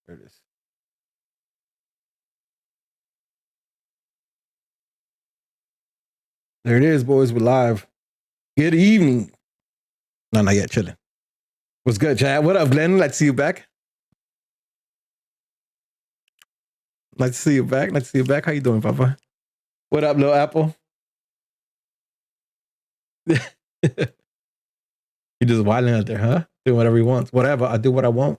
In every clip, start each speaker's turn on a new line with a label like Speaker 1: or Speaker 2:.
Speaker 1: There it is. There it is, boys. We're live. Good evening. No, not yet. Chilling. What's good, Chad? What up, Glenn? Nice to see you back. Nice to see you back. Nice to see you back. How you doing, Papa? What up, little Apple? You're just wilding out there, huh? Doing whatever he wants. Whatever. I do what I want.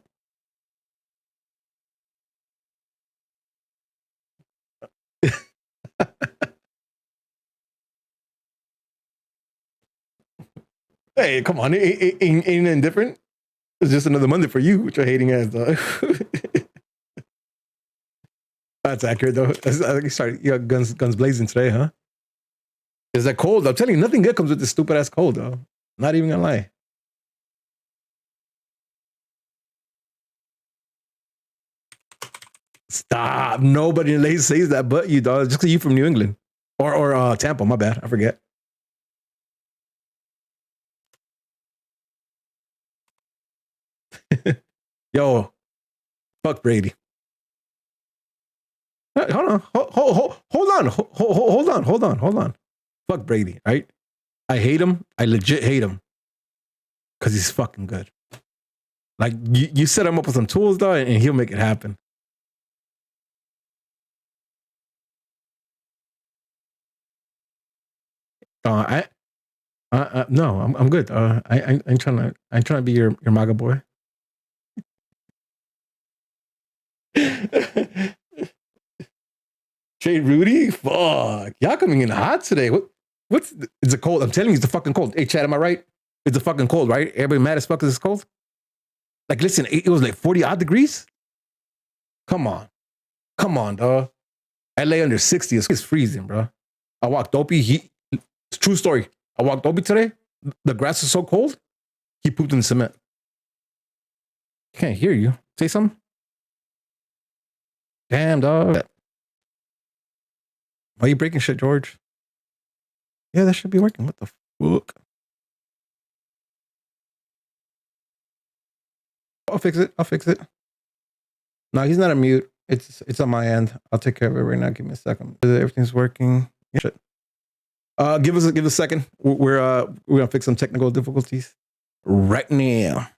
Speaker 1: Hey, come on. Ain't nothing different. It's just another Monday for you, with your hating ass, dog. That's accurate, though. Sorry, you got guns blazing today, huh? Is that cold? I'm telling you, nothing good comes with this stupid ass cold, though. Not even gonna lie. Stop. Nobody in Lake says that but you, dog. Just because you from New England. Or Tampa, my bad. I forget. Yo, fuck Brady. Hold on. Hold on. Fuck Brady, right? I hate him. I legit hate him. Because he's fucking good. Like, you set him up with some tools, though, and he'll make it happen. No, I'm good. I'm trying to be your MAGA boy. Trade Rudy? Fuck. Y'all coming in hot today. What's it's a cold? I'm telling you, it's the fucking cold. Hey, Chad, am I right? It's a fucking cold, right? Everybody mad as fuck because it's cold? Like, listen, it was like 40 odd degrees. Come on, dog. LA under 60 is freezing, bro. I walked Dopey. It's a true story. I walked Dopey today. The grass is so cold. He pooped in the cement. Can't hear you. Say something. Damn, dog. Why are you breaking shit, George? Yeah, that should be working. What the fuck? I'll fix it. No, he's not a mute. It's on my end. I'll take care of it right now. Give me a second. Everything's working. Yeah, shit. Give us a second. We're gonna fix some technical difficulties right now.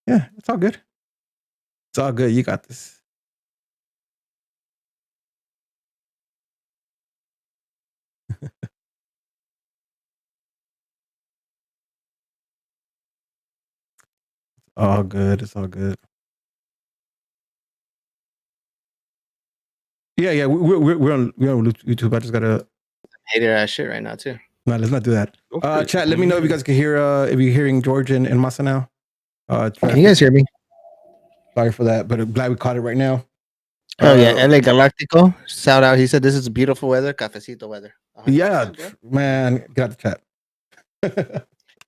Speaker 1: Yeah, it's all good. It's all good. You got this. All good. It's all good. Yeah. We're on YouTube. I just gotta
Speaker 2: hater ass shit right now too.
Speaker 1: No, let's not do that. Chat, let me know if you guys can hear if you're hearing George and Masa now.
Speaker 3: Can you guys hear me?
Speaker 1: Sorry for that, but I'm glad we caught it right now.
Speaker 3: Oh yeah, LA Galactico. Shout out. He said this is beautiful weather, cafecito weather.
Speaker 1: Yeah, man, get out the chat.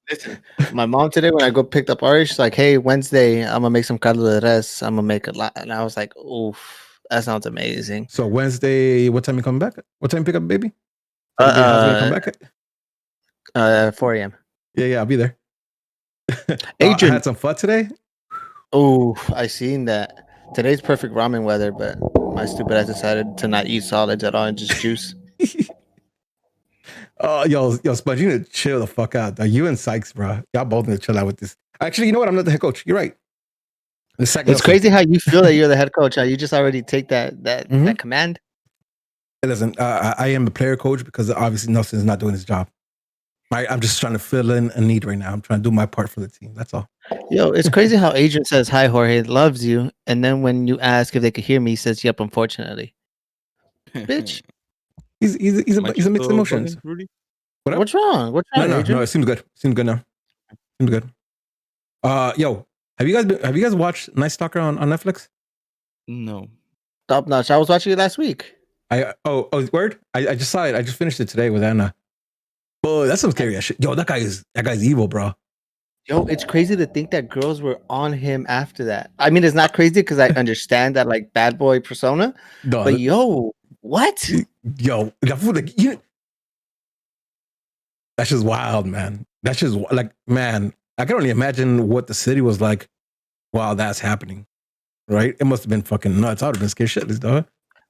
Speaker 3: Listen, my mom today when I go picked up Ari, she's like, "Hey, Wednesday, I'm gonna make some caldo de res. I'm gonna make a lot," and I was like, "Oof, that sounds amazing."
Speaker 1: So Wednesday, what time you come back? What time you pick up, baby? Come back
Speaker 3: at 4 a.m.
Speaker 1: Yeah, I'll be there.
Speaker 3: Adrian
Speaker 1: I had some fun today.
Speaker 3: Oh, I seen that. Today's perfect ramen weather, but my stupid ass decided to not eat solids at all and just juice.
Speaker 1: Oh, yo, Sponge, you need to chill the fuck out. You and Sykes, bro. Y'all both need to chill out with this. Actually, you know what? I'm not the head coach. You're right.
Speaker 3: It's crazy how you feel that you're the head coach. How you just already take that command.
Speaker 1: Listen, I am the player coach because obviously Nelson's not doing his job. I'm just trying to fill in a need right now. I'm trying to do my part for the team. That's all.
Speaker 3: Yo, it's crazy how Adrian says, "Hi, Jorge, loves you." And then when you ask if they could hear me, he says, "Yep, unfortunately." Bitch.
Speaker 1: He's a mixed emotions.
Speaker 4: Rudy?
Speaker 3: What's wrong? What's wrong?
Speaker 1: No, it seems good. Seems good now. Seems good. Yo, have you guys watched Night Stalker on Netflix?
Speaker 4: No.
Speaker 3: Top notch. I was watching it last week.
Speaker 1: Word? I just saw it. I just finished it today with Anna. Boy, that's some scary ass shit. Yo, that guy's evil, bro.
Speaker 3: Yo, it's crazy to think that girls were on him after that. I mean, it's not crazy because I understand that like bad boy persona. No, but yo, what?
Speaker 1: Yo, that's just wild, man. That's just like, man, I can only imagine what the city was like while that's happening. Right? It must have been fucking nuts. I would have been scared shitless, dog.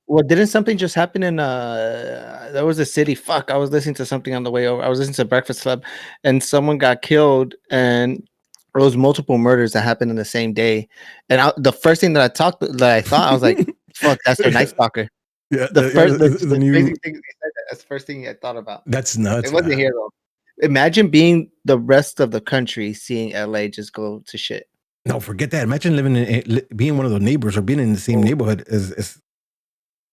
Speaker 3: Well, didn't something just happen in there was a city? Fuck, I was listening to something on the way over. I was listening to Breakfast Club, and someone got killed, and there was multiple murders that happened in the same day. And the first thing that I thought, I was like, "Fuck, that's their Night Stalker."
Speaker 1: Yeah,
Speaker 3: The
Speaker 1: new.
Speaker 3: crazy thing you said that, that's the first thing I thought about.
Speaker 1: That's nuts.
Speaker 3: It wasn't
Speaker 1: Man.
Speaker 3: here though. Imagine being the rest of the country seeing LA just go to shit.
Speaker 1: No, forget that. Imagine living being one of those neighbors or being in the same neighborhood is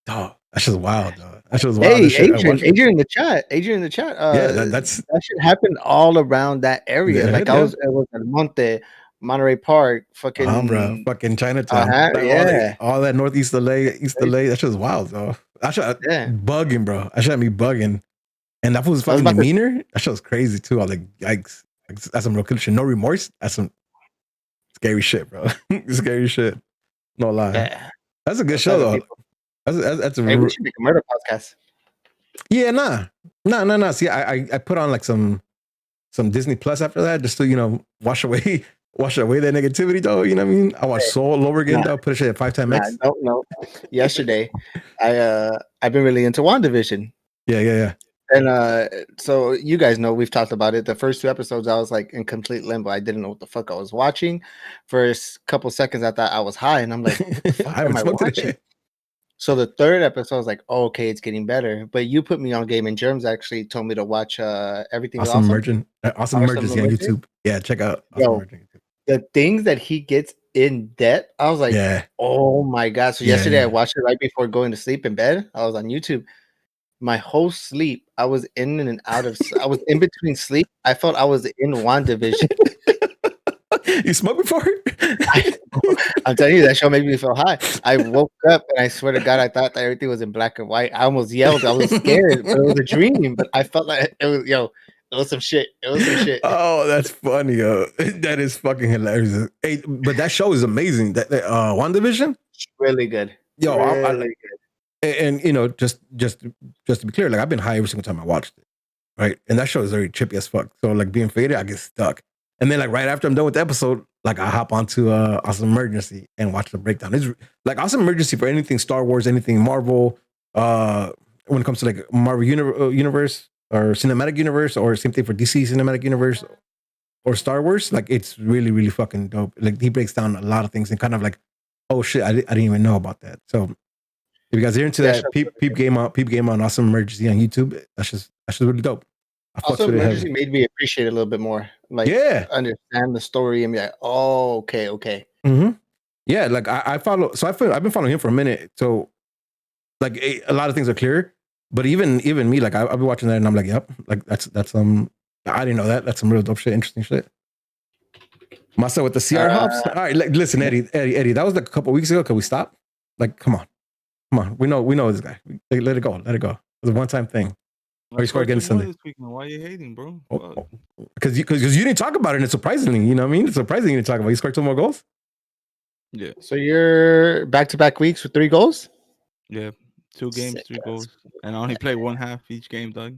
Speaker 1: dog. That's just wild, dog. That's just wild.
Speaker 3: Hey, Adrian in the chat.
Speaker 1: Yeah, that
Speaker 3: shit happened all around that area.
Speaker 1: Yeah,
Speaker 3: Like
Speaker 1: yeah.
Speaker 3: it was at Monterey Park, fucking
Speaker 1: fucking Chinatown.
Speaker 3: yeah.
Speaker 1: all that northeast LA, East LA. That's just wild, though. I should bugging, bro. I should be bugging. And that was fucking demeanor. That shit was crazy too. I was like, yikes. That's some real killer shit. No remorse. That's some scary shit, bro. Scary shit. No lie.
Speaker 3: Yeah.
Speaker 1: That's a good show, though. That's a
Speaker 3: hey, we should make a murder podcast.
Speaker 1: Yeah, nah. See, I put on like some Disney Plus after that, just to wash away that negativity, though. You know what I mean? I watched Soul over again, though. Put a shit at 5 times X.
Speaker 3: No. Yesterday, I've been really into WandaVision.
Speaker 1: Yeah.
Speaker 3: And so you guys know we've talked about it. The first 2 episodes, I was like in complete limbo. I didn't know what the fuck I was watching. For a couple seconds, I thought I was high, and I'm like, what the fuck am I watching? Today. So the 3rd episode, I was like, oh, okay, it's getting better. But you put me on Game, and Germs actually told me to watch Everything
Speaker 1: Awesome Emergence on YouTube. Yeah, check out Awesome Emergence.
Speaker 3: The things that he gets in depth, I was like, oh my God. So yesterday I watched it right before going to sleep in bed. I was on YouTube. My whole sleep, I was in and out of. I was in between sleep. I felt I was in WandaVision.
Speaker 1: You smoked before?
Speaker 3: I'm telling you, that show made me feel high. I woke up and I swear to God, I thought that everything was in black and white. I almost yelled. I was scared, but it was a dream. But I felt like it was some shit. It was some shit.
Speaker 1: Oh, that's funny. That is fucking hilarious. Hey, but that show is amazing. That WandaVision,
Speaker 3: really good.
Speaker 1: Yo,
Speaker 3: really good.
Speaker 1: And just to be clear, like I've been high every single time I watched it, right? And that show is very trippy as fuck. So like being faded, I get stuck. And then like right after I'm done with the episode, like I hop onto Awesome Emergency and watch the breakdown. It's like Awesome Emergency for anything Star Wars, anything Marvel. When it comes to like Marvel universe or cinematic universe, or same thing for DC cinematic universe or Star Wars, like it's really, really fucking dope. Like he breaks down a lot of things and kind of like, oh shit, I didn't even know about that. So if you guys are into that, peep game on Awesome Emergency on YouTube. That's just really dope.
Speaker 3: Awesome Emergency made me appreciate it a little bit more. Like, understand the story and be like, oh, okay.
Speaker 1: Mm-hmm. Yeah, like I follow. So I've been following him for a minute. So like a lot of things are clear. But even me, like I'll be watching that and I'm like, yep, like that's I didn't know that. That's some real dope shit, interesting shit. Myself with the CR hops. All right, like, listen, Eddie, that was like a couple weeks ago. Can we stop? Like, come on. We know this guy. Let it go. It was a one-time thing. Or you scored against Sunday.
Speaker 4: Why are you hating, bro?
Speaker 1: Because you didn't talk about it, and it's surprisingly, you know what I mean? It's surprising you didn't talk about it. You scored 2 more goals?
Speaker 4: Yeah.
Speaker 3: So you're back-to-back weeks with 3 goals?
Speaker 4: Yeah. 2 games, 3 goals. And I only played 1 half each game, Doug.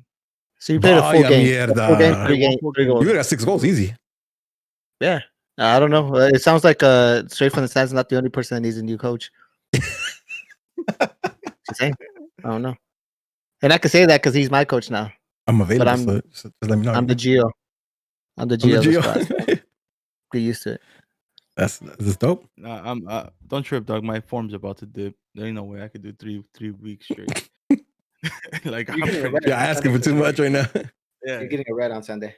Speaker 3: So you played a full game.
Speaker 1: Mierda.
Speaker 3: 3 goals.
Speaker 1: You got 6 goals easy.
Speaker 3: Yeah. I don't know. It sounds like straight from the stands, not the only person that needs a new coach. Just saying. I don't know. And I can say that because he's my coach now.
Speaker 1: I'm available. So just let me know.
Speaker 3: I'm the Geo. I'm the Geo. Get used to it.
Speaker 1: That's dope.
Speaker 4: Nah, don't trip, dog. My form's about to dip. There ain't no way I could do 3 weeks straight. Like
Speaker 1: you're asking for too much right now.
Speaker 3: Yeah, you're getting a red on Sunday.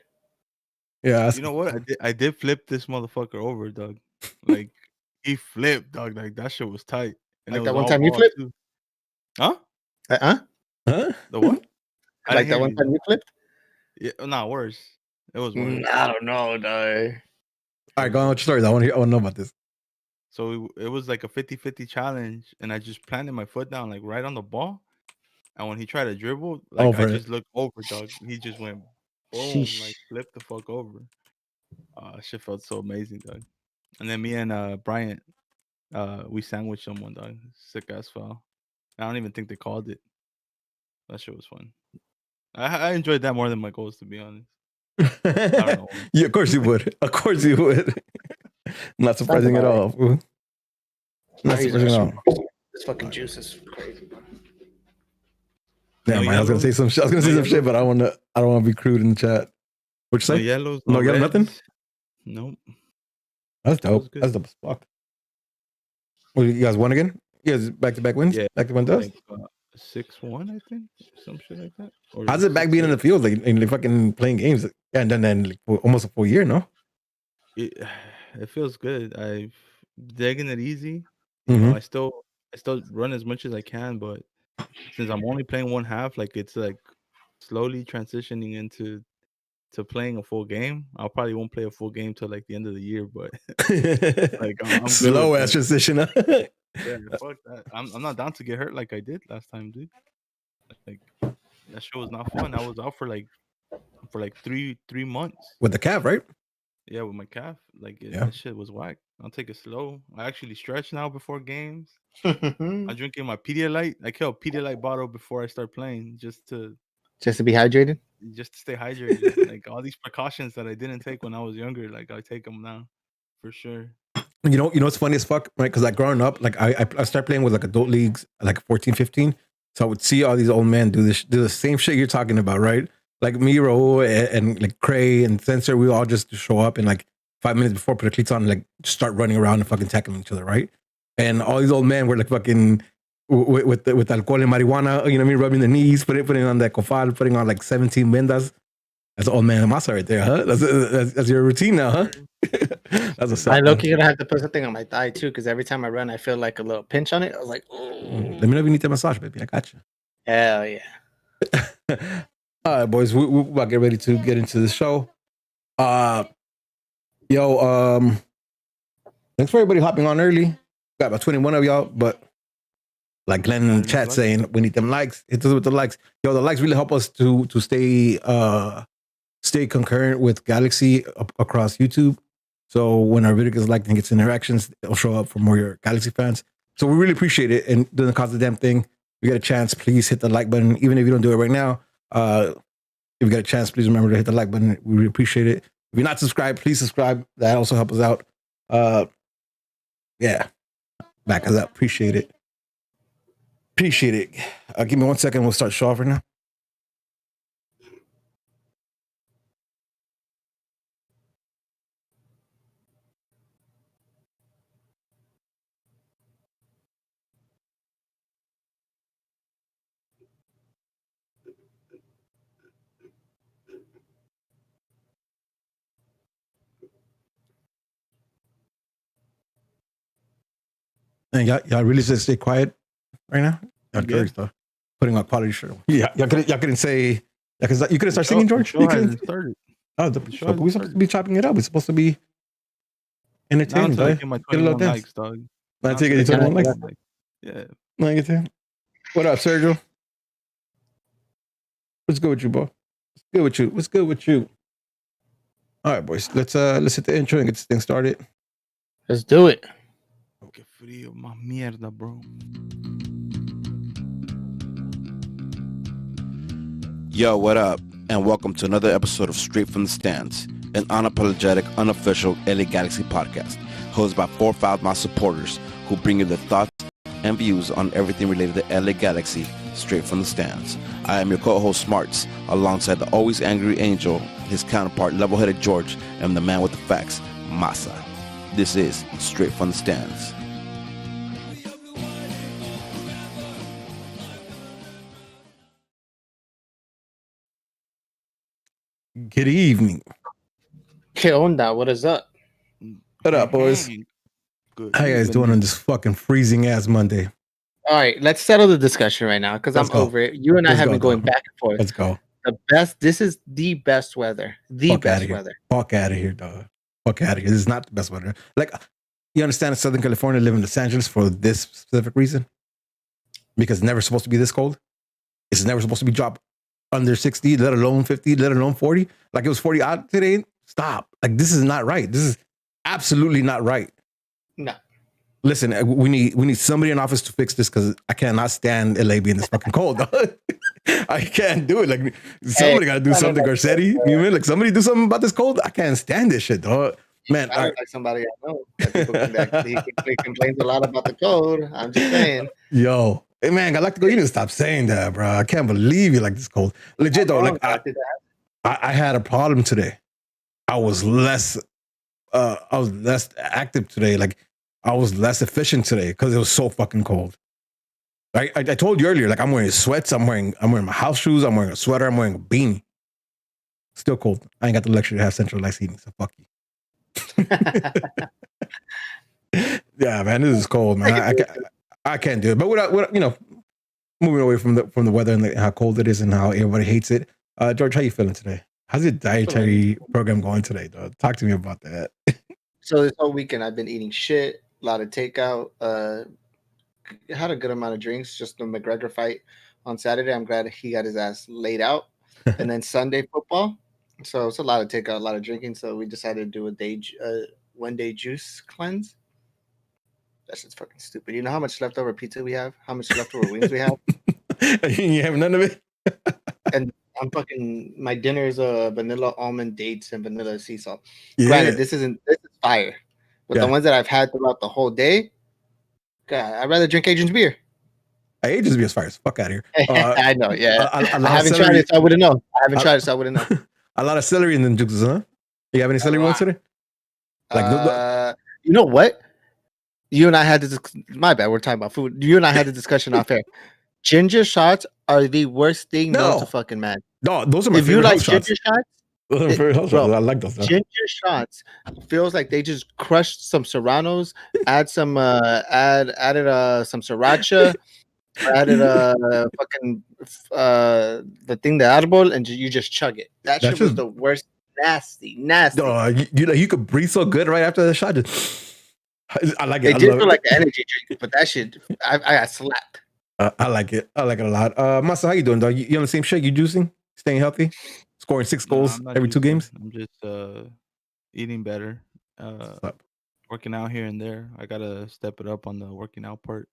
Speaker 1: Yeah,
Speaker 4: you know what? I did flip this motherfucker over, dog. Like he flipped, dog. Like that shit was tight.
Speaker 3: And like that one time you flipped?
Speaker 4: Too. Huh?
Speaker 3: Huh?
Speaker 4: The what?
Speaker 3: Like that one time you flipped?
Speaker 4: Yeah, not worse. It was worse.
Speaker 3: I don't know, dog.
Speaker 1: All right, go on with your story. I want to know about this.
Speaker 4: So it was like a 50-50 challenge, and I just planted my foot down like right on the ball. And when he tried to dribble, like I just looked over, dog. He just went boom, like flipped the fuck over. Shit felt so amazing, dog. And then me and Bryant, we sandwiched someone, dog. Sick ass foul. I don't even think they called it. That shit was fun. I enjoyed that more than my goals, to be honest. know.
Speaker 1: Yeah, of course you would. Of course you would. Not surprising at all. Bro. Not surprising at all.
Speaker 3: This fucking juice is crazy, bro.
Speaker 1: Never mind. I was gonna say some shit. I was gonna say some shit, but I don't want to be crude in the chat. What you say?
Speaker 4: No yellows.
Speaker 1: No yellow, nothing.
Speaker 4: Nope.
Speaker 1: That's dope. That's dope as fuck. Well, you guys won again? You guys back-to-back wins?
Speaker 4: Yeah.
Speaker 1: Back-to-back wins?
Speaker 4: 6-1, I think. Some shit like that. Or
Speaker 1: how's it back being in the field? Like, and fucking playing games? Yeah, and then like, for almost a full year, no?
Speaker 4: It feels good. I've taken it easy.
Speaker 1: Mm-hmm.
Speaker 4: You know, I still run as much as I can, but since I'm only playing one half, like it's like slowly transitioning into playing a full game. I probably won't play a full game till like the end of the year, but like I'm
Speaker 1: slow ass transition.
Speaker 4: Yeah, fuck that. I'm not down to get hurt like I did last time, dude. Like that shit was not fun. I was out for like 3 months
Speaker 1: with the calf, right?
Speaker 4: Yeah, with my calf. Like that shit was whack. I'll take it slow. I actually stretch now before games. I'm drinking my Pedialyte. I kill a Pedialyte bottle before I start playing just to
Speaker 3: be hydrated.
Speaker 4: Just to stay hydrated. Like all these precautions that I didn't take when I was younger, like I take them now for sure.
Speaker 1: You know what's funny as fuck, right? Because like growing up, like I started playing with like adult leagues, like 14, 15. So I would see all these old men do the same shit you're talking about, right? Like me, Raul, and like Cray and Sensor, we all just show up and like 5 minutes before put the cleats on, and like just start running around and fucking tackling each other, right? And all these old men were like fucking with alcohol and marijuana, you know what I mean, rubbing their knees, putting on that cofal, putting on like 17 vendas. That's old man masa right there, huh? That's your routine now, huh? That's a
Speaker 3: I low-key gonna have to put something on my thigh too, because every time I run, I feel like a little pinch on it. I was like,
Speaker 1: let me know if you need that massage, baby. I got you.
Speaker 3: Hell yeah.
Speaker 1: All right, boys, we about to get ready to get into the show. Thanks for everybody hopping on early. Got about 21 of y'all, but like Glenn in the chat saying, we need them likes. Hit us with the likes. Yo, the likes really help us to stay concurrent with Galaxy across YouTube. So when our video gets liked and gets interactions, it'll show up for more of your Galaxy fans. So we really appreciate it, and doesn't cost a damn thing. If you get a chance, please hit the like button. Even if you don't do it right now, if you get a chance, please remember to hit the like button. We really appreciate it. If you're not subscribed, please subscribe. That also helps us out. Back us up. Appreciate it. Appreciate it. Give me 1 second. We'll start show off right now. And y'all really should stay quiet right now. Y'all good stuff. Putting on quality show. Yeah, y'all couldn't say. Because you couldn't start singing, George. You couldn't start. Oh, the show. But we're supposed to be chopping it up. We're supposed to be entertaining. Get a little dance. Likes, dog. I take it. 21 likes. Yeah. What up, Sergio? What's good with you, boy? What's good with you? All right, boys. Let's hit the intro and get this thing started.
Speaker 3: Let's do it.
Speaker 4: Qué frío, más mierda, bro.
Speaker 5: Yo, what up? And welcome to another episode of Straight from the Stands, an unapologetic, unofficial LA Galaxy podcast, hosted by 4 Foul supporters who bring you their thoughts and views on everything related to LA Galaxy, straight from the stands. I am your co-host, Smarts, alongside the always angry Angel, his counterpart, level-headed George, and the man with the facts, Masa. This is Straight from the Stands.
Speaker 1: Good evening.
Speaker 3: ¿Qué onda? What is up?
Speaker 1: What up, boys?
Speaker 4: Good.
Speaker 1: How you guys doing on this fucking freezing ass Monday?
Speaker 3: All right, let's settle the discussion right now because I'm over it. You and I have been going back and forth.
Speaker 1: Let's go.
Speaker 3: This is the best weather. Best weather.
Speaker 1: Fuck out of here, dog. Fuck out of here. This is not the best weather. Like, you understand, in Southern California, live in Los Angeles for this specific reason? Because it's never supposed to be this cold. It's never supposed to be dropped under 60, let alone 50, let alone 40. Like it was 40 out today. Stop. Like, this is not right. This is absolutely not right.
Speaker 3: No.
Speaker 1: Listen, we need somebody in office to fix this because I cannot stand LA being this fucking cold. I can't do it. Like somebody got to do something, Garcetti. You mean like somebody do something about this cold? I can't stand this shit, dog. Man,
Speaker 3: I like somebody I know. He complains a lot about the cold. I'm just saying.
Speaker 1: Yo, hey man, I like to go. You need to stop saying that, bro. I can't believe you like this cold. Legit though, like I had a problem today. I was less active today. Like I was less efficient today because it was so fucking cold. I told you earlier, like I'm wearing sweats, I'm wearing my house shoes, I'm wearing a sweater, I'm wearing a beanie. Still cold. I ain't got the luxury to have centralized heating, so fuck you. Yeah, man, this is cold, man. I can't do it. But without moving away from the weather and how cold it is and how everybody hates it. George, how you feeling today? How's your dietary program going today, dog? Talk to me about that.
Speaker 3: So this whole weekend I've been eating shit, a lot of takeout, had a good amount of drinks, just the McGregor fight on Saturday. I'm glad he got his ass laid out. And then Sunday football. So it's a lot of takeout, a lot of drinking. So we decided to do a 1 day juice cleanse. That shit's fucking stupid. You know how much leftover pizza we have? How much leftover wings we have?
Speaker 1: You have none of it?
Speaker 3: And I'm fucking, my dinner is vanilla almond dates and vanilla sea salt.
Speaker 1: Yeah.
Speaker 3: Granted, this is fire. But the ones that I've had throughout the whole day, God, I'd rather drink Adrian's beer.
Speaker 1: Adrian's beer is fire. Fuck out of here.
Speaker 3: I know, yeah. I haven't tried it, so I wouldn't know. A
Speaker 1: lot of celery in the juices, huh? You have any celery ones today?
Speaker 3: Like, you know what? You and I had this. My bad. We're talking about food. You and I had the discussion off air. Ginger shots are the worst thing known to fucking man.
Speaker 1: No, those are my
Speaker 3: favorite.
Speaker 1: If you like
Speaker 3: ginger shots,
Speaker 1: I like those.
Speaker 3: Ginger shots feels like they just crushed some serranos, added some sriracha, added fucking the thing, the árbol, and you just chug it. That shit was the worst. Nasty.
Speaker 1: You could breathe so good right after the shot. I like it.
Speaker 3: It did feel like an energy drink, but that shit, I got slapped.
Speaker 1: I like it. I like it a lot. Masa, how you doing, dog? You on the same shit? You juicing? Staying healthy? Scoring 6 goals every 2 games?
Speaker 4: I'm just eating better. Working out here and there. I gotta step it up on the working out part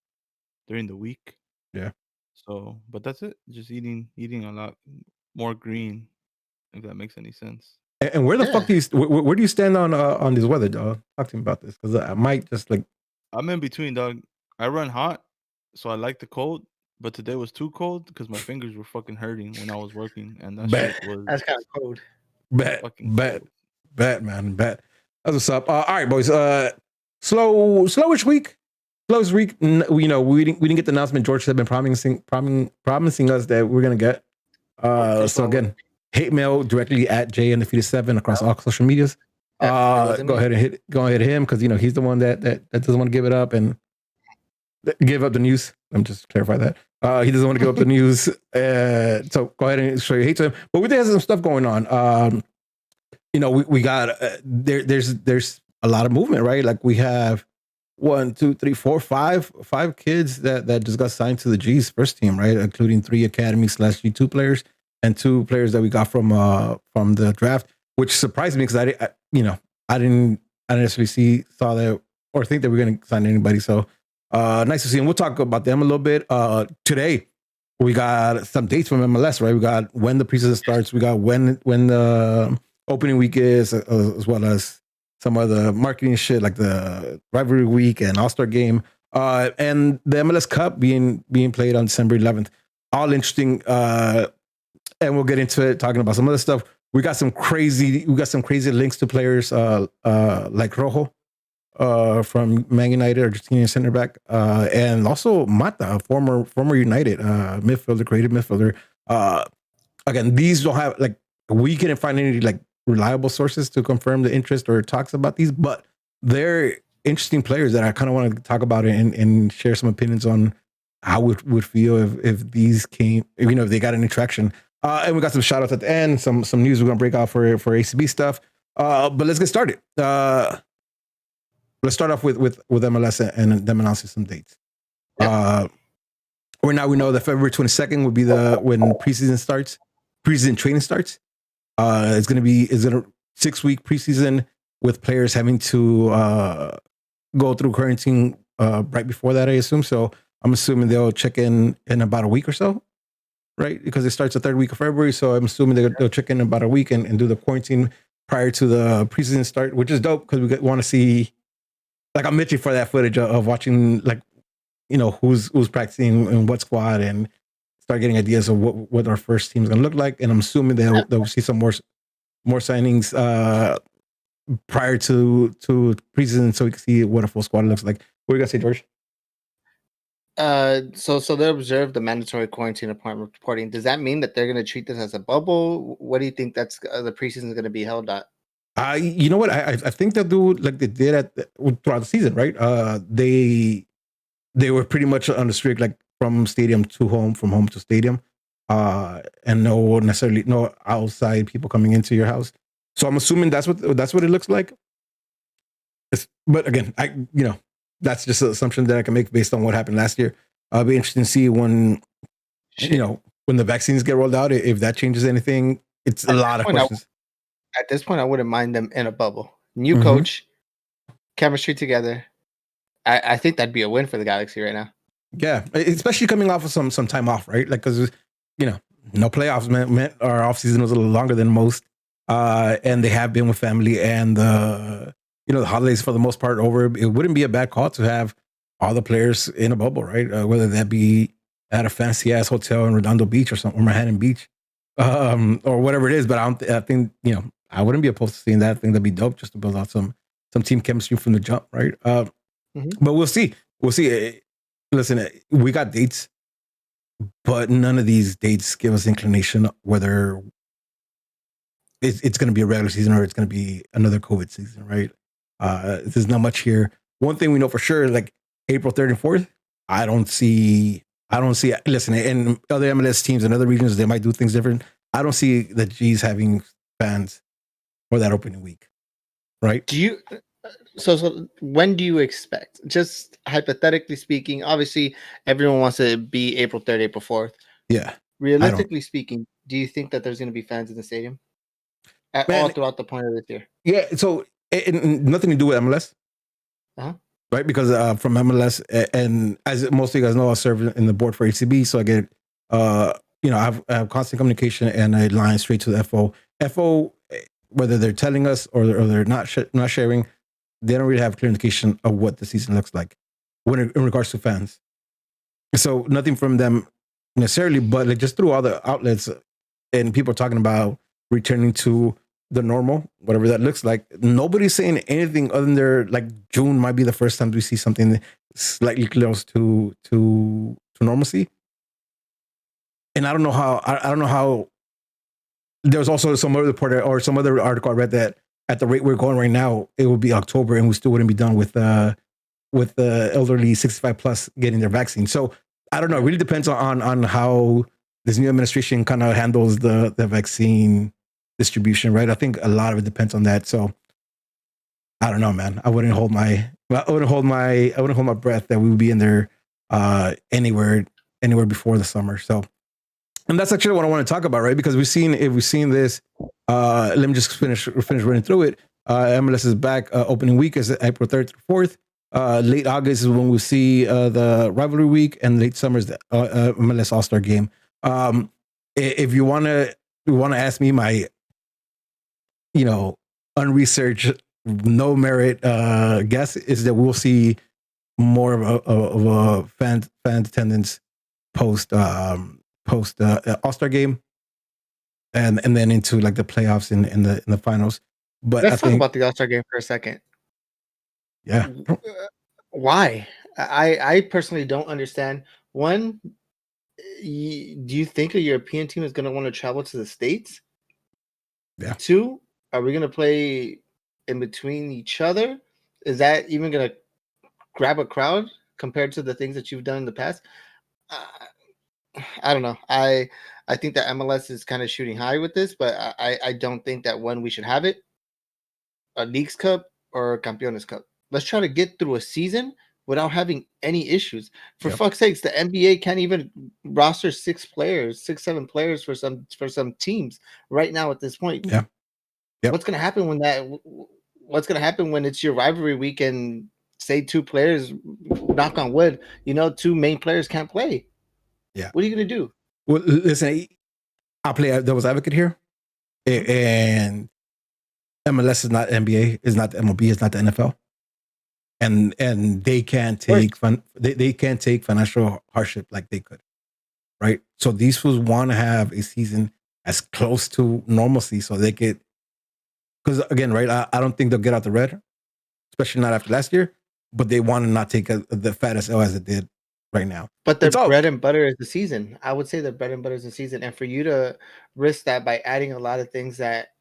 Speaker 4: during the week.
Speaker 1: Yeah.
Speaker 4: So, but that's it. Just eating a lot more green, if that makes any sense.
Speaker 1: And where the fuck do you where do you stand on this weather, dog? Talk to me about this, because I might just like.
Speaker 4: I'm in between, dog. I run hot, so I like the cold. But today was too cold because my fingers were fucking hurting when I was working, and that's
Speaker 3: kind of cold.
Speaker 1: Bet, man. That's what's up. All right, boys. Slowish week. Slowest week. We didn't get the announcement George had been promising us that we're gonna get. So again, hate mail directly at JNDefeated7 across all social medias. Go ahead and hit him, because he's the one that doesn't want to give it up and give up the news. I'm just clarify that. He doesn't want to give up the news. So go ahead and show your hate to him. But we have some stuff going on. We got there's a lot of movement, right? Like we have 1, 2, 3, 4, 5 kids that just got signed to the G's first team, right? Including 3 Academy/G2 players and 2 players that we got from the draft, which surprised me because I didn't necessarily saw that or think that we're going to sign anybody. So nice to see them. We'll talk about them a little bit. Today we got some dates from MLS, right? We got when the preseason starts. We got when the opening week is, as well as some other marketing shit like the rivalry week and All-Star game, and the MLS Cup being played on December 11th. All interesting, and we'll get into it talking about some other stuff. We got some crazy links to players like Rojo from Man United, Argentinian center back, and also Mata, former United midfielder, creative midfielder. Again, these don't have we couldn't find any reliable sources to confirm the interest or talks about these, but they're interesting players that I kind of want to talk about and share some opinions on how would feel if these came, if they got any traction. And we got some shout outs at the end, some news we're going to break out for ACB stuff. But let's get started. Let's start off with MLS and them announcing some dates. Yeah. Right now we know that February 22nd would be when preseason training starts. It's going to 6-week preseason with players having to go through quarantine right before that, I assume. So I'm assuming they'll check in about a week or so. right? Because it starts the third week of February. So I'm assuming they'll check in about a week and do the quarantine prior to the preseason start, which is dope because we want to see. Like I'm itching for that footage of watching, like, who's practicing and what squad, and start getting ideas of what our first team is going to look like. And I'm assuming they'll see some more signings prior to preseason, so we can see what a full squad looks like. What are you gonna say, George?
Speaker 3: So they observe the mandatory quarantine appointment reporting. Does that mean that they're going to treat this as a bubble? What do you think that's the preseason is going to be held at?
Speaker 1: You know what? I think they'll do like they did throughout the season, right? They were pretty much on the streak, like from stadium to home, from home to stadium, and no outside people coming into your house. So I'm assuming that's what it looks like. But again, that's just an assumption that I can make based on what happened last year. I'll be interested to see when the vaccines get rolled out, if that changes anything. It's a lot of questions.
Speaker 3: At this point, I wouldn't mind them in a bubble. New coach, chemistry together. I think that'd be a win for the Galaxy right now.
Speaker 1: Yeah, especially coming off of some time off, right? Like, because no playoffs meant our off season was a little longer than most, and they have been with family and the holidays for the most part over. It wouldn't be a bad call to have all the players in a bubble, right? Whether that be at a fancy ass hotel in Redondo Beach or something, or Manhattan Beach, or whatever it is. But I think I wouldn't be opposed to seeing that. I think that'd be dope just to build out some team chemistry from the jump, right? But we'll see. Listen, we got dates, but none of these dates give us inclination whether it's going to be a regular season or it's going to be another COVID season, right? There's not much here. One thing we know for sure, like April 3rd and 4th, I don't see. Listen, in other MLS teams and other regions, they might do things different. I don't see the G's having fans for that opening week, right?
Speaker 3: Do you? So when do you expect? Just hypothetically speaking, obviously everyone wants to be April 3rd, April 4th.
Speaker 1: Yeah.
Speaker 3: Realistically speaking, do you think that there's going to be fans in the stadium all throughout the point of this year?
Speaker 1: Yeah. So nothing to do with MLS, right? Because from MLS, and as most of you guys know, I serve in the board for HCB, so I get I have constant communication and a line straight to the FO. FO, whether they're telling us or they're not sharing, they don't really have clear indication of what the season looks like in regards to fans. So nothing from them necessarily, but like just through all the outlets and people talking about returning to the normal, whatever that looks like. Nobody's saying anything other than like June might be the first time we see something slightly close to normalcy. And I don't know how. There was also some other reporter or some other article I read that at the rate we're going right now, it would be October and we still wouldn't be done with the elderly 65 plus getting their vaccine. So I don't know. It really depends on how this new administration kind of handles the vaccine distribution, right? I think a lot of it depends on that. So I don't know, man. I wouldn't hold my breath that we would be in there anywhere before the summer. So, and that's actually what I want to talk about, right? Because we've seen this. Let me just finish running through it. MLS is back. Opening week is April 3rd through 4th. Late August is when we see the rivalry week, and late summer is the MLS All-Star game. If you want to ask me my, unresearched, no merit guess is that we'll see more of a fan attendance post All-Star game, and then into like the playoffs in the finals. But
Speaker 3: let's talk about the All-Star game for a second.
Speaker 1: Yeah.
Speaker 3: Why? I personally don't understand. One, do you think a European team is going to want to travel to the States?
Speaker 1: Yeah.
Speaker 3: Two, are we going to play in between each other? Is that even going to grab a crowd compared to the things that you've done in the past? I don't know. I think that MLS is kind of shooting high with this, but I don't think that we should have it. A Leagues Cup or a Campeones Cup. Let's try to get through a season without having any issues. For fuck's sakes, the NBA can't even roster 6, 7 players for some teams right now at this point.
Speaker 1: Yeah. Yep.
Speaker 3: What's gonna happen when it's your rivalry week and say 2 players, knock on wood, 2 main players can't play?
Speaker 1: Yeah.
Speaker 3: What are you gonna do?
Speaker 1: Well, listen, I'll play devil's advocate here, and MLS is not NBA, is not the MLB, is not the NFL, and they can't take they can't take financial hardship like they could, right? So these fools want to have a season as close to normalcy so they could, because again, right? I don't think they'll get out the red, especially not after last year. But they want to not take the fattest L as it did right now.
Speaker 3: But the bread and butter is the season. I would say the bread and butter is the season, and for you to risk that by adding a lot of things that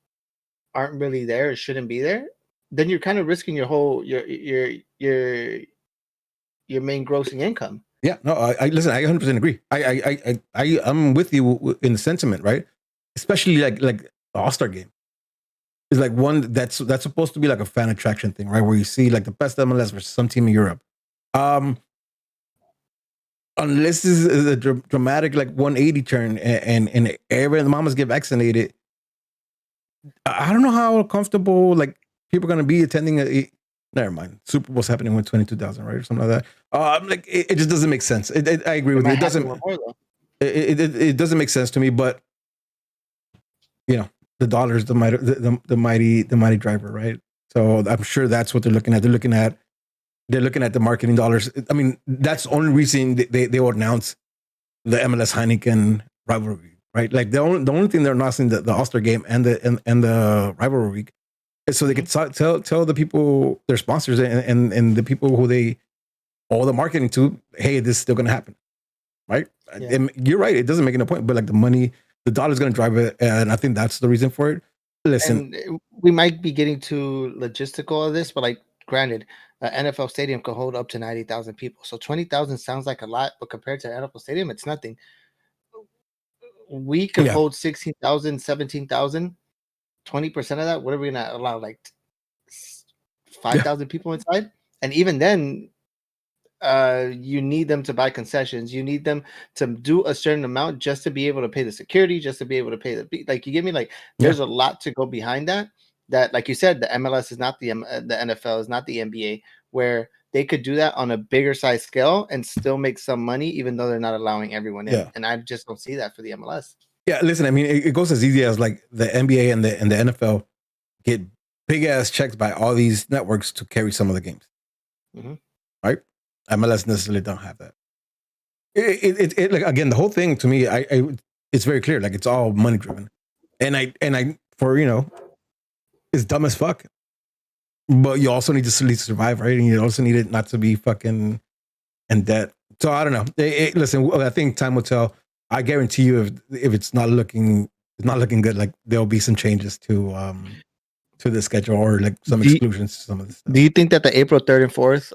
Speaker 3: aren't really there or shouldn't be there, then you're kind of risking your whole your main grossing income.
Speaker 1: Yeah, no, I listen. I 100% agree. I'm with you in the sentiment, right? Especially like the All-Star game is like one that's supposed to be like a fan attraction thing, right? Where you see like the best MLS versus some team in Europe. Unless this is a dramatic like 180 turn and every the mamas get vaccinated, I don't know how comfortable like people are going to be attending never mind. Super Bowl's happening with 22,000, right? Or something like that. Like it just doesn't make sense. I agree with you. It doesn't. It doesn't make sense to me. But you know, the dollar is the mighty driver, right? So I'm sure that's what they're looking at. They're looking at the marketing dollars. I mean, that's the only reason they will announce the MLS Heineken rivalry, right? Like the only thing they're announcing the All-Star game and the rivalry week is so they can tell the people, their sponsors and the people who they all the marketing to, hey, this is still going to happen, right? Yeah. And you're right. It doesn't make any point, but like the money, the dollar's going to drive it, and I think that's the reason for it. Listen,
Speaker 3: and we might be getting too logistical of this, but like, granted, an NFL stadium could hold up to 90,000 people. So 20,000 sounds like a lot, but compared to an NFL stadium, it's nothing. We could hold 16,000, 17,000. 20% of that, what are we going to allow? Like 5,000 people inside? And even then, you need them to buy concessions. You need them to do a certain amount just to be able to pay the security, just to be able to pay the, like, you get me? Like, there's a lot to go behind that. That, like you said, the MLS is not the NFL, is not the NBA, where they could do that on a bigger size scale and still make some money, even though they're not allowing everyone in. And I just don't see that for the MLS. Yeah,
Speaker 1: listen, I mean, it goes as easy as like the NBA and the NFL get big ass checks by all these networks to carry some of the games, right? MLS necessarily don't have that. It like, again, the whole thing to me, it's very clear, like it's all money driven, and I for it's dumb as fuck, but you also need to survive, right? And you also need it not to be fucking in debt. So I don't know. Listen, I think time will tell. I guarantee you, if it's not looking good, like there'll be some changes to the schedule or like some exclusions to some of this stuff.
Speaker 3: Do you think that the April 3rd and 4th,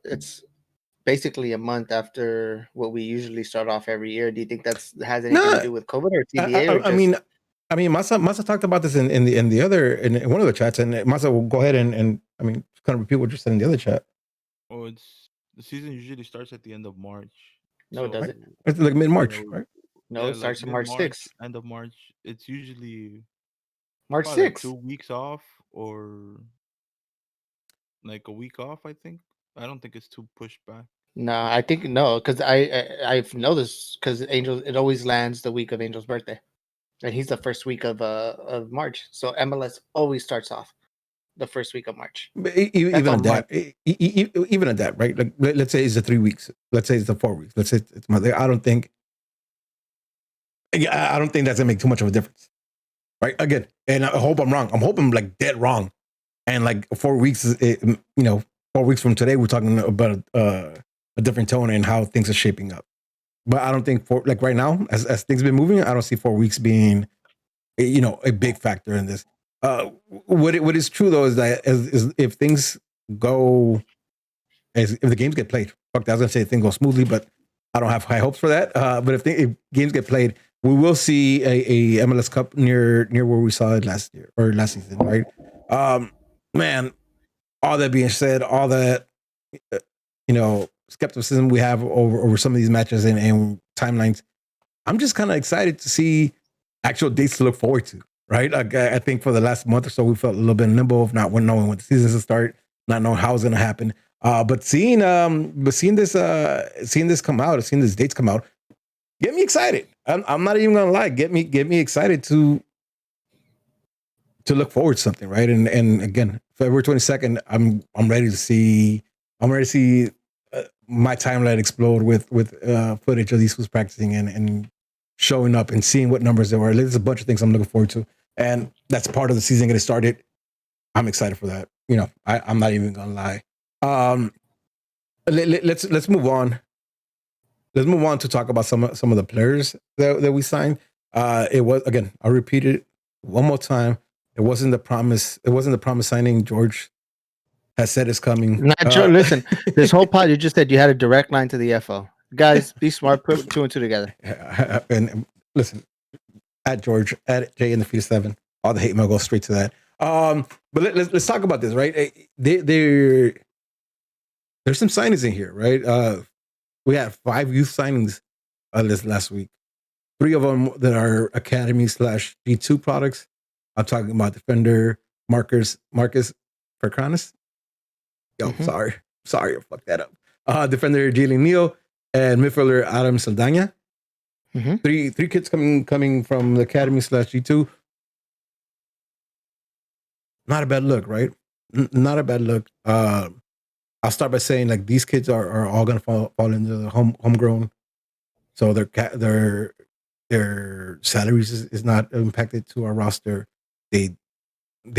Speaker 3: it's basically a month after what we usually start off every year? Do you think has anything to do with COVID or TBA?
Speaker 1: I mean, Masa talked about this in one of the chats, and Masa will go ahead and I mean, kind of repeat what you said in the other chat.
Speaker 4: Oh, the season usually starts at the end of March.
Speaker 3: No, it doesn't.
Speaker 1: It's like mid-March, right?
Speaker 3: No, it starts on March 6th.
Speaker 4: End of March. It's usually
Speaker 3: March 6th.
Speaker 4: Like 2 weeks off or like a week off, I think. I don't think it's too pushed back.
Speaker 3: No, I think no, because I've noticed because it always lands the week of Angel's birthday. And he's the first week of March. So MLS always starts off the first week of March.
Speaker 1: Even at that, right? Like, let's say it's the 3 weeks. Let's say it's the 4 weeks. Let's say it's Monday. I don't think that's gonna make too much of a difference, right? Again, and I hope I'm wrong. I'm hoping I'm like dead wrong. And like 4 weeks, 4 weeks from today, we're talking about a different tone and how things are shaping up. But I don't think right now, as things have been moving, I don't see 4 weeks being, a big factor in this. What is true though is that is if things go, if the games get played, I was gonna say things go smoothly, but I don't have high hopes for that. But if games get played, we will see a MLS Cup near where we saw it last season, right? Man, all that being said, all that skepticism we have over some of these matches and timelines, I'm just kind of excited to see actual dates to look forward to, right? Like, I think for the last month or so, we felt a little bit in limbo of not knowing when the season's to start, not knowing how it's going to happen. But seeing this come out, seeing these dates come out, get me excited. I'm not even gonna lie. Get me excited to look forward to something, right? And again, February 22nd, I'm ready to see. I'm ready to see my timeline explode with footage of these schools practicing and showing up and seeing what numbers there were. There's a bunch of things I'm looking forward to, and that's part of the season getting started. I'm excited for that. You know, I'm not even gonna lie. Let's move on. Let's move on to talk about some of the players that we signed. It was, again, I'll repeat it one more time. It wasn't the promise. It wasn't the promise signing George has said is coming.
Speaker 3: Listen, this whole pod you just said you had a direct line to the FO. Guys, be smart. Put 2 and 2 together.
Speaker 1: And listen, at George, at Jay in the Feed 7, all the hate mail goes straight to that. But let's talk about this, right? There's some signings in here, right? We had 5 youth signings this last week. 3 of them that are academy / G2 products. I'm talking about defender Marcus Percranis. Yo, sorry, I fucked that up. Defender Jaylen Neil and midfielder Adam Saldana. 3 kids coming from the academy / G2. Not a bad look, right? Not a bad look. I'll start by saying, like, these kids are all gonna fall into the homegrown, so their salaries is not impacted to our roster. They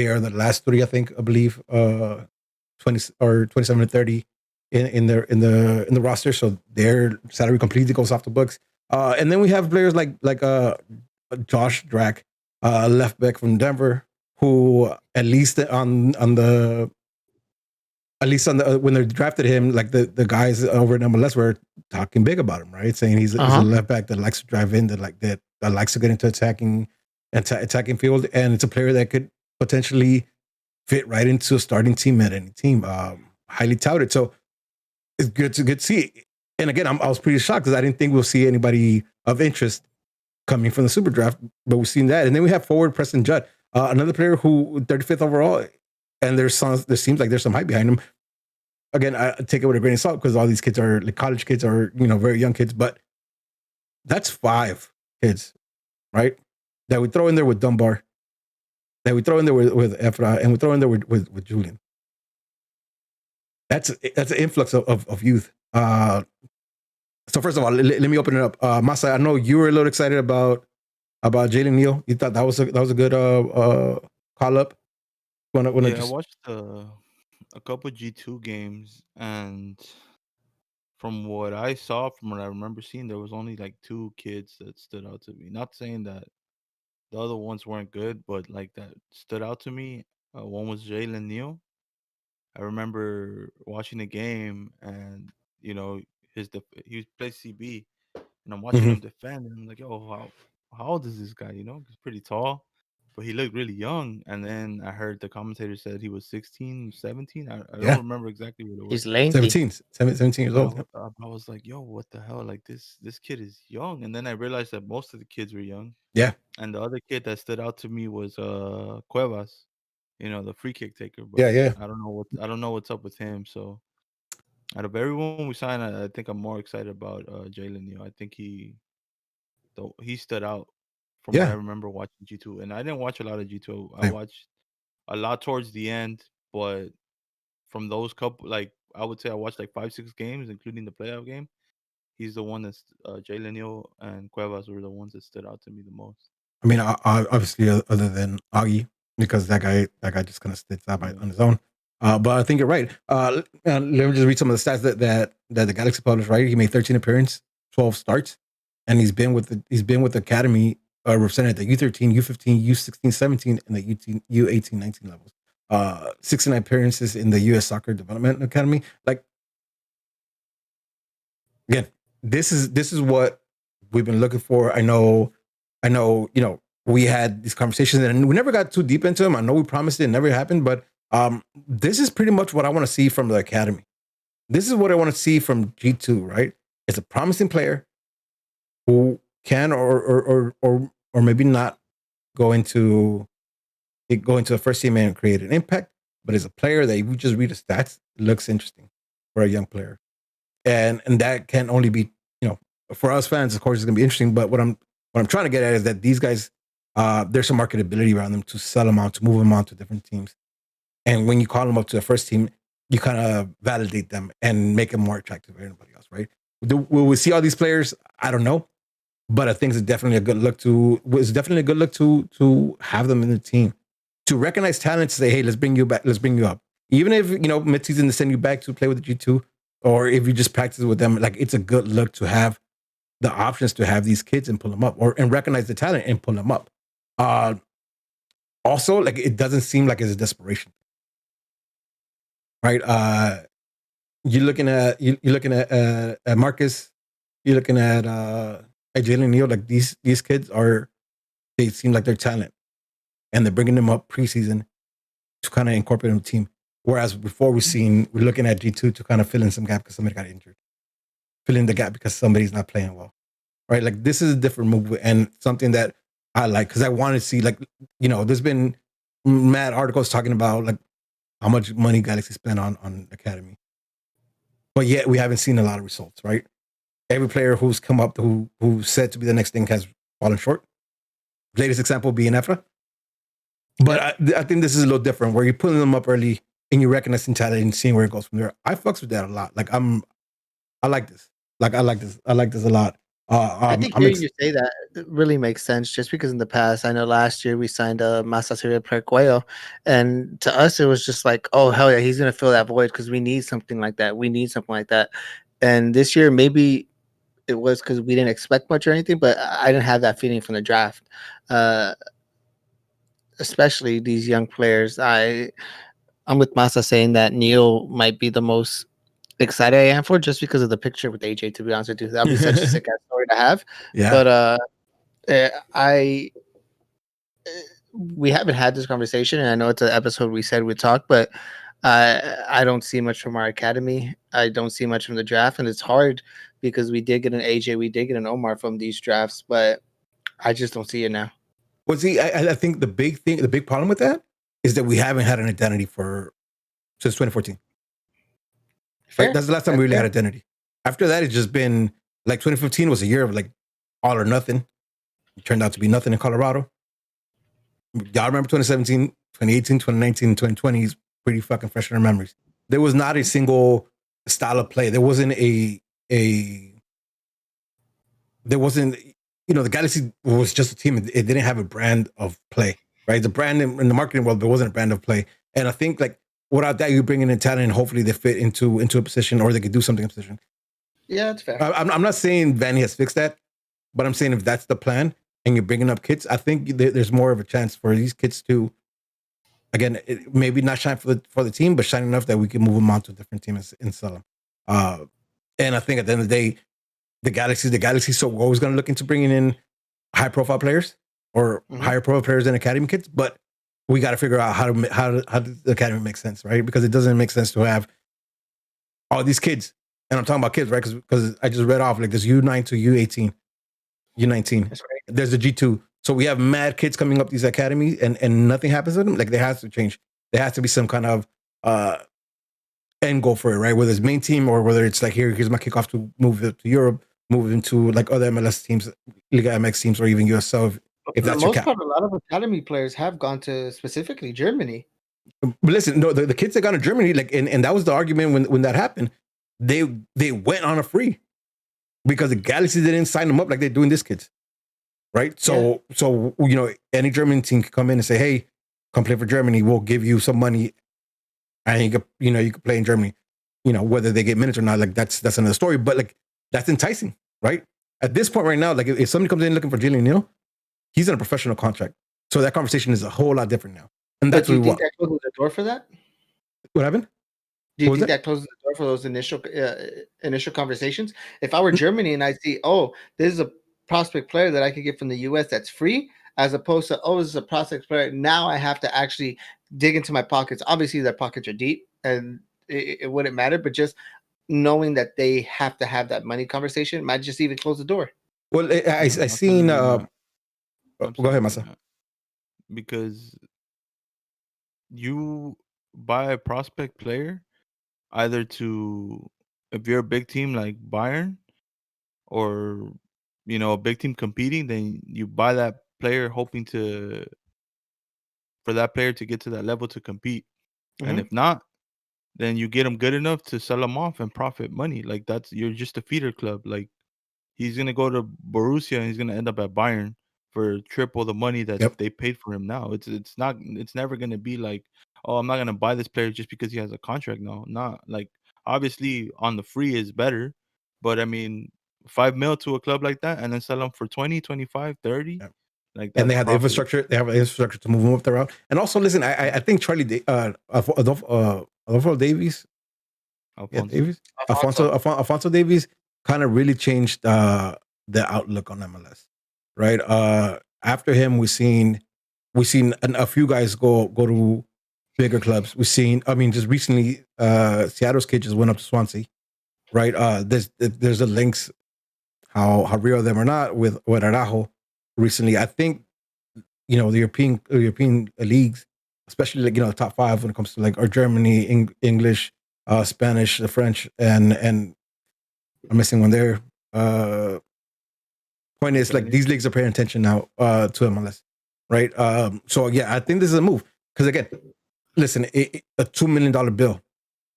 Speaker 1: are the last 3, I believe, 20 or 27 to 30 in the roster, so their salary completely goes off the books. And then we have players like Josh Drack, left back from Denver, who at least when they drafted him, like the guys over at MLS were talking big about him, right? Saying he's a left back that likes to drive in, that likes to get into attacking field, and it's a player that could potentially fit right into a starting team at any team. Highly touted, so it's good to see. And again, I was pretty shocked because I didn't think we'll see anybody of interest coming from the Super Draft, but we've seen that. And then we have forward Preston Judd, another player who 35th overall. And there seems like there's some hype behind him. Again, I take it with a grain of salt because all these kids are like college kids or, you know, very young kids. But that's 5 kids, right? That we throw in there with Dunbar, that we throw in there with Efra, and we throw in there with Julian. That's an influx of youth. So first of all, let me open it up. Masa, I know you were a little excited about Jaden Neil. You thought that was a good call up.
Speaker 4: I watched a couple G2 games, and from what I saw, from what I remember seeing, there was only like 2 kids that stood out to me. Not saying that the other ones weren't good, but like that stood out to me. One was Jaylen Neil. I remember watching the game, and you know he plays CB, and I'm watching him defend, and I'm like, yo, how old is this guy? You know, he's pretty tall, but he looked really young. And then I heard the commentator said he was 16, 17. I don't remember exactly what it was.
Speaker 3: He's lengthy.
Speaker 1: 17 years old.
Speaker 4: I was like, yo, what the hell? Like this kid is young. And then I realized that most of the kids were young.
Speaker 1: Yeah.
Speaker 4: And the other kid that stood out to me was Cuevas, you know, the free kick taker. But
Speaker 1: yeah.
Speaker 4: I don't know what's up with him. So out of everyone we signed, I think I'm more excited about Jaylen Neil. I think he stood out from what I remember watching G2. And I didn't watch a lot of G2. I watched a lot towards the end, but from those couple, like I would say I watched like 5-6 games, including the playoff game. He's the one that's Jaylen Neil and Cuevas were the ones that stood out to me the most.
Speaker 1: I mean, obviously, other than Augie, because that guy just kind of sits out on his own. But I think you're right. Let me just read some of the stats that the Galaxy published. Right, he made 13 appearances, 12 starts, and he's been with the academy, represented the U13, U15, U16, 17, and the U18, 19 levels. 69 appearances in the U.S. Soccer Development Academy. Like, again, this is what we've been looking for. I know. You know, we had these conversations and we never got too deep into them. I know we promised it never happened, but this is pretty much what I want to see from the academy. This is what I want to see from G2. Right? It's a promising player who can or maybe not go into the first team and create an impact, but as a player that if you just read the stats, it looks interesting for a young player, and that can only be, you know, for us fans. Of course, it's gonna be interesting. But what I'm What I'm trying to get at is that these guys, there's some marketability around them to sell them out, to move them on to different teams. And when you call them up to the first team, you kind of validate them and make them more attractive to anybody else, right? Will we see all these players? I don't know, but I think it's definitely a good look to have them in the team, to recognize talent, to say, hey, let's bring you back, let's bring you up. Even if, midseason to send you back to play with the G2, or if you just practice with them, like, it's a good look to have the options to have these kids and pull them up, and recognize the talent and pull them up. Also, like, it doesn't seem like it's a desperation, right? You're looking at Marcus, you're looking at Jaylen Neil. Like, these kids they seem like they're talent, and they're bringing them up preseason to kind of incorporate in the team. Whereas before we're looking at G2 to kind of fill in some gap because somebody got injured, fill in the gap because somebody's not playing well, right? Like, this is a different move and something that I like, because I want to see, like, there's been mad articles talking about, like, how much money Galaxy spent on Academy, but yet we haven't seen a lot of results, right? Every player who's come up, who's said to be the next thing, has fallen short. Latest example being Efra. But I think this is a little different, where you're putting them up early and you're recognizing talent and seeing where it goes from there. I fucks with that a lot. Like, I like this. Like, I like this a lot.
Speaker 3: I think hearing you say that really makes sense, just because in the past, I know last year we signed Masasiri Percuello, and to us it was just like, oh hell yeah, he's gonna fill that void because we need something like that. And this year maybe it was because we didn't expect much or anything, but I didn't have that feeling from the draft. Especially these young players. I'm with Masa saying that Neil might be the most excited I am for, just because of the picture with AJ, to be honest with you. That'd be such a sick ass story to have.
Speaker 1: Yeah.
Speaker 3: But we haven't had this conversation, and I know it's an episode we said we'd talk, but I don't see much from our academy. I don't see much from the draft, and it's hard because we did get an AJ, we did get an Omar from these drafts, but I just don't see it now.
Speaker 1: Well, see, I think the big problem with that is that we haven't had an identity since 2014. Right? That's the last time we really had identity. After that, it's just been like 2015 was a year of like all or nothing. It turned out to be nothing in Colorado. Y'all remember 2017, 2018, 2019, 2020 is pretty fucking fresh in our memories. There was not a single style of play. There wasn't the Galaxy was just a team. It didn't have a brand of play, right? The brand in the marketing world, there wasn't a brand of play. And I think, like, without that, you bring in talent and hopefully they fit into a position, or they could do something in a position.
Speaker 3: Yeah, that's fair.
Speaker 1: I'm not saying Vanny has fixed that, but I'm saying if that's the plan and you're bringing up kids, I think there's more of a chance for these kids to, again, maybe not shine for the team, but shine enough that we can move them on to different teams and sell them. And I think at the end of the day, the Galaxy, so we're always going to look into bringing in high-profile players or higher-profile players than academy kids, but we got to figure out how the academy makes sense, right? Because it doesn't make sense to have all these kids, and I'm talking about kids, right? Because I just read off, like, there's U9 to U18, U19. That's right. There's the G2. So we have mad kids coming up these academies, and nothing happens to them. Like, there has to change. There has to be some kind of end goal for it, right? Whether it's main team or whether it's like, here's my kickoff to move it to Europe, move into like other MLS teams, Liga MX teams, or even USL. If that's your cap.
Speaker 3: For the most part, a lot of academy players have gone to specifically Germany.
Speaker 1: But listen, no, the kids that got to Germany, like, and that was the argument when that happened. They went on a free because the Galaxy didn't sign them up like they're doing this kids, right? So any German team can come in and say, hey, come play for Germany. We'll give you some money, and you can play in Germany. Whether they get minutes or not, like, that's another story. But, like, that's enticing, right? At this point right now, like, if somebody comes in looking for Jaylen Neil, he's in a professional contract. So that conversation is a whole lot different now. And that's
Speaker 3: do you think that closes the door for that?
Speaker 1: What happened?
Speaker 3: Do you think that closes the door for those initial conversations? If I were Germany and I see, oh, this is a prospect player that I could get from the US that's free, as opposed to, oh, this is a prospect player, now I have to actually dig into my pockets. Obviously, their pockets are deep, and it wouldn't matter, but just knowing that they have to have that money conversation might just even close the door.
Speaker 1: Well, I seen. Go ahead, Masa.
Speaker 4: Because you buy a prospect player either if you're a big team like Bayern, or a big team competing, then you buy that player hoping for that player to get to that level to compete. And if not, then you get him good enough to sell him off and profit money. Like you're just a feeder club. Like he's gonna go to Borussia and he's gonna end up at Bayern for triple the money that they paid for him now. It's never gonna be like, oh, I'm not gonna buy this player just because he has a contract. No, not like obviously on the free is better, but I mean 5 mil to a club like that and then sell him for 20, 25, 30.
Speaker 1: Yep.
Speaker 4: Like
Speaker 1: and they have
Speaker 4: profit.
Speaker 1: the infrastructure. They have the infrastructure to move him up the route. And also, listen, I think Adolfo Davies, Alfonso Davies, kind of really changed the outlook on MLS. Right after him, we've seen a few guys go to bigger clubs. We've seen, I mean, just recently, Seattle's kid just went up to Swansea. Right, there's the links, how real them or not with Araujo recently. I think the European leagues, especially like the top 5 when it comes to like Germany, English, Spanish, the French, and I'm missing one there. Point is, like, these leagues are paying attention now to MLS, right? So yeah, I think this is a move because again, listen, a $2 million bill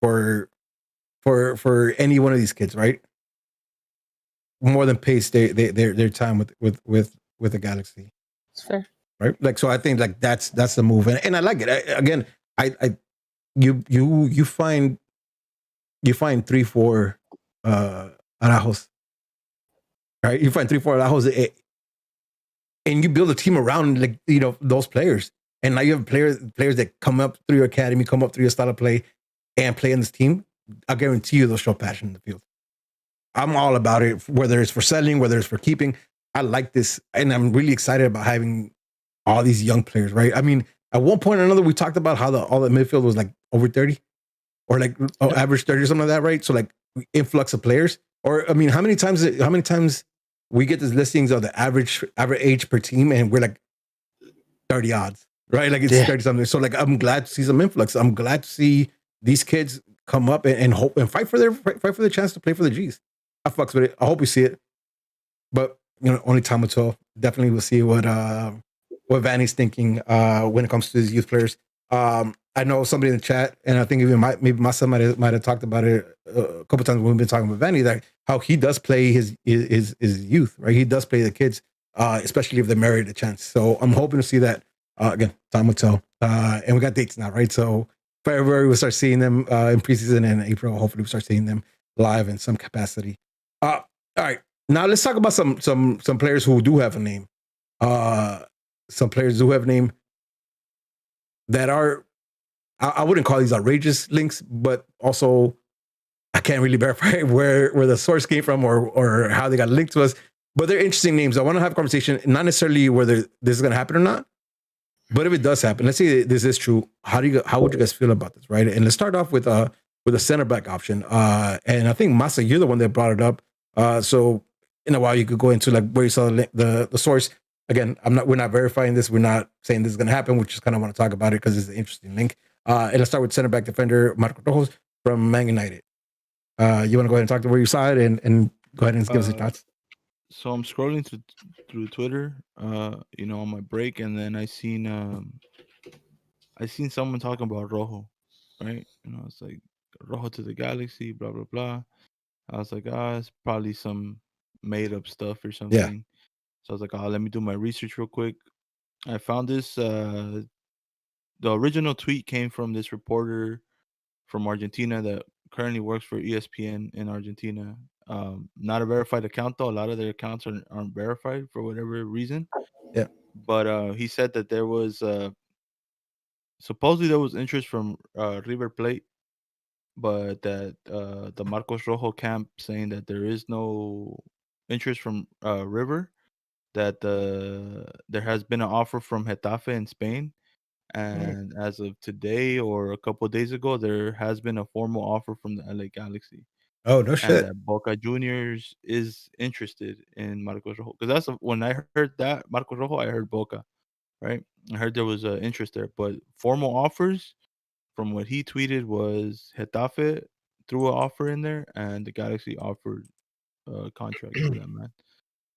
Speaker 1: for any one of these kids, right? More than pays their time with the Galaxy.
Speaker 3: It's fair,
Speaker 1: right? Like, so I think like that's the move, and I like it. You find 3-4 Arajos, right? You find 3-4 Arajos, and you build a team around like those players, and now you have players that come up through your academy, come up through your style of play, and play in this team. I guarantee you they'll show passion in the field. I'm all about it, whether it's for selling, whether it's for keeping. I like this, and I'm really excited about having all these young players, right? I mean, at one point or another, we talked about how all the midfield was like over 30 or like average 30 or something like that, right? So like influx of players. Or I mean, how many times we get these listings of the average age per team, and we're like 30 odds, right? Like it's 30 something. So like I'm glad to see some influx. I'm glad to see these kids come up and hope and fight for the chance to play for the G's. I fucks with it. I hope we see it. But only time will tell. Definitely we'll see what Vanny's thinking when it comes to his youth players. I know somebody in the chat, and I think even maybe my son might have talked about it a couple times when we've been talking about Vanny, that how he does play his youth, right? He does play the kids, especially if they're married a chance. So I'm hoping to see that. Again, time will tell. And we got dates now, right? So February we'll start seeing them in preseason, and April hopefully we'll start seeing them live in some capacity. All right, now let's talk about some players who do have a name. Some players do have a name that are, I wouldn't call these outrageous links, but also I can't really verify where the source came from or how they got linked to us. But they're interesting names. I want to have a conversation, not necessarily whether this is going to happen or not, but if it does happen, let's say this is true. How would you guys feel about this, right? And let's start off with a center back option. And I think Masa, you're the one that brought it up. So in a while, you could go into like where you saw the source. Again, we're not verifying this. We're not saying this is going to happen. We just kind of want to talk about it because it's an interesting link. And let's start with center back defender Marco Rojo from Man United. You want to go ahead and talk to where you saw it and go ahead and give us your thoughts?
Speaker 4: So I'm scrolling through Twitter, on my break, and then I seen someone talking about Rojo, right? It's like Rojo to the Galaxy, blah blah blah. I was like, it's probably some made up stuff or something.
Speaker 1: Yeah.
Speaker 4: So I was like, let me do my research real quick. I found this. The original tweet came from this reporter from Argentina that currently works for ESPN in Argentina. Not a verified account though. A lot of their accounts aren't verified for whatever reason.
Speaker 1: Yeah.
Speaker 4: But he said that there was supposedly there was interest from River Plate, but that the Marcos Rojo camp saying that there is no interest from River. That there has been an offer from Getafe in Spain, and as of today or a couple of days ago, there has been a formal offer from the LA Galaxy.
Speaker 1: Oh, no shit.
Speaker 4: And that Boca Juniors is interested in Marcos Rojo. Because when I heard that Marcos Rojo, I heard Boca, right? I heard there was interest there, but formal offers from what he tweeted was Getafe threw an offer in there, and the Galaxy offered a contract for that man.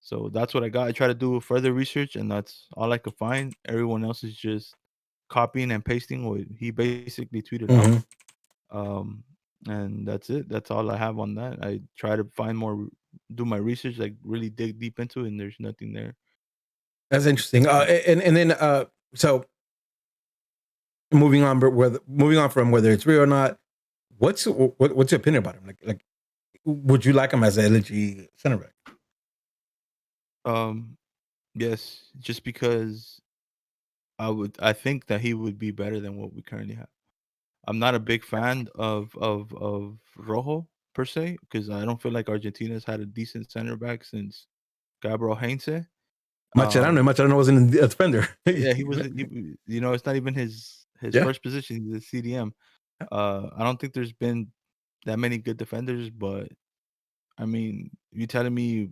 Speaker 4: So that's what I got. I try to do further research, and that's all I could find. Everyone else is just copying and pasting what he basically tweeted out. And that's it. That's all I have on that. I try to find more, do my research, like really dig deep into it, and there's nothing there.
Speaker 1: That's interesting. And then so moving on, but moving on from whether it's real or not, what's your opinion about him? Like, would you like him as a LG center back?
Speaker 4: Yes, just because I think that he would be better than what we currently have. I'm not a big fan of Rojo per se, because I don't feel like Argentina's had a decent center back since Gabriel Heinze.
Speaker 1: Mascherano wasn't a defender.
Speaker 4: Yeah, he was. It's not even his first position. He's a CDM. I don't think there's been that many good defenders, but I mean, you telling me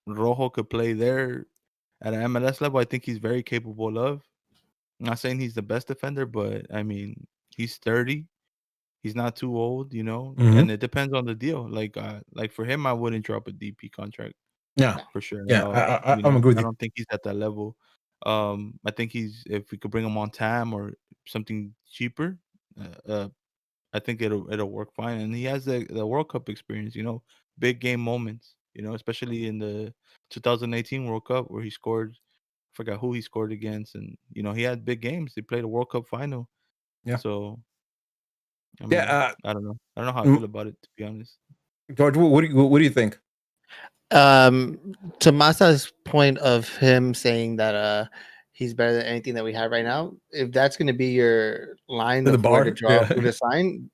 Speaker 4: Rojo could play there at an MLS level? I think he's very capable of. I'm not saying he's the best defender, but I mean, he's 30. He's not too old, and it depends on the deal. Like for him, I wouldn't drop a DP contract.
Speaker 1: Yeah,
Speaker 4: for sure.
Speaker 1: Yeah, I'm agree with
Speaker 4: I
Speaker 1: you.
Speaker 4: don't think he's at that level. I think if we could bring him on TAM or something cheaper, I think it'll work fine. And he has the World Cup experience, big game moments, especially in the 2018 World Cup where he scored. I forgot who he scored against, and he had big games. They played a World Cup final.
Speaker 1: Yeah.
Speaker 4: So I mean, I don't know. I don't know how I feel about it, to be honest.
Speaker 1: George, what do you think?
Speaker 3: To Masa's point of him saying that he's better than anything that we have right now, if that's going to be your line
Speaker 1: The
Speaker 3: of
Speaker 1: bar,
Speaker 3: where to draw who
Speaker 1: yeah.
Speaker 3: to sign,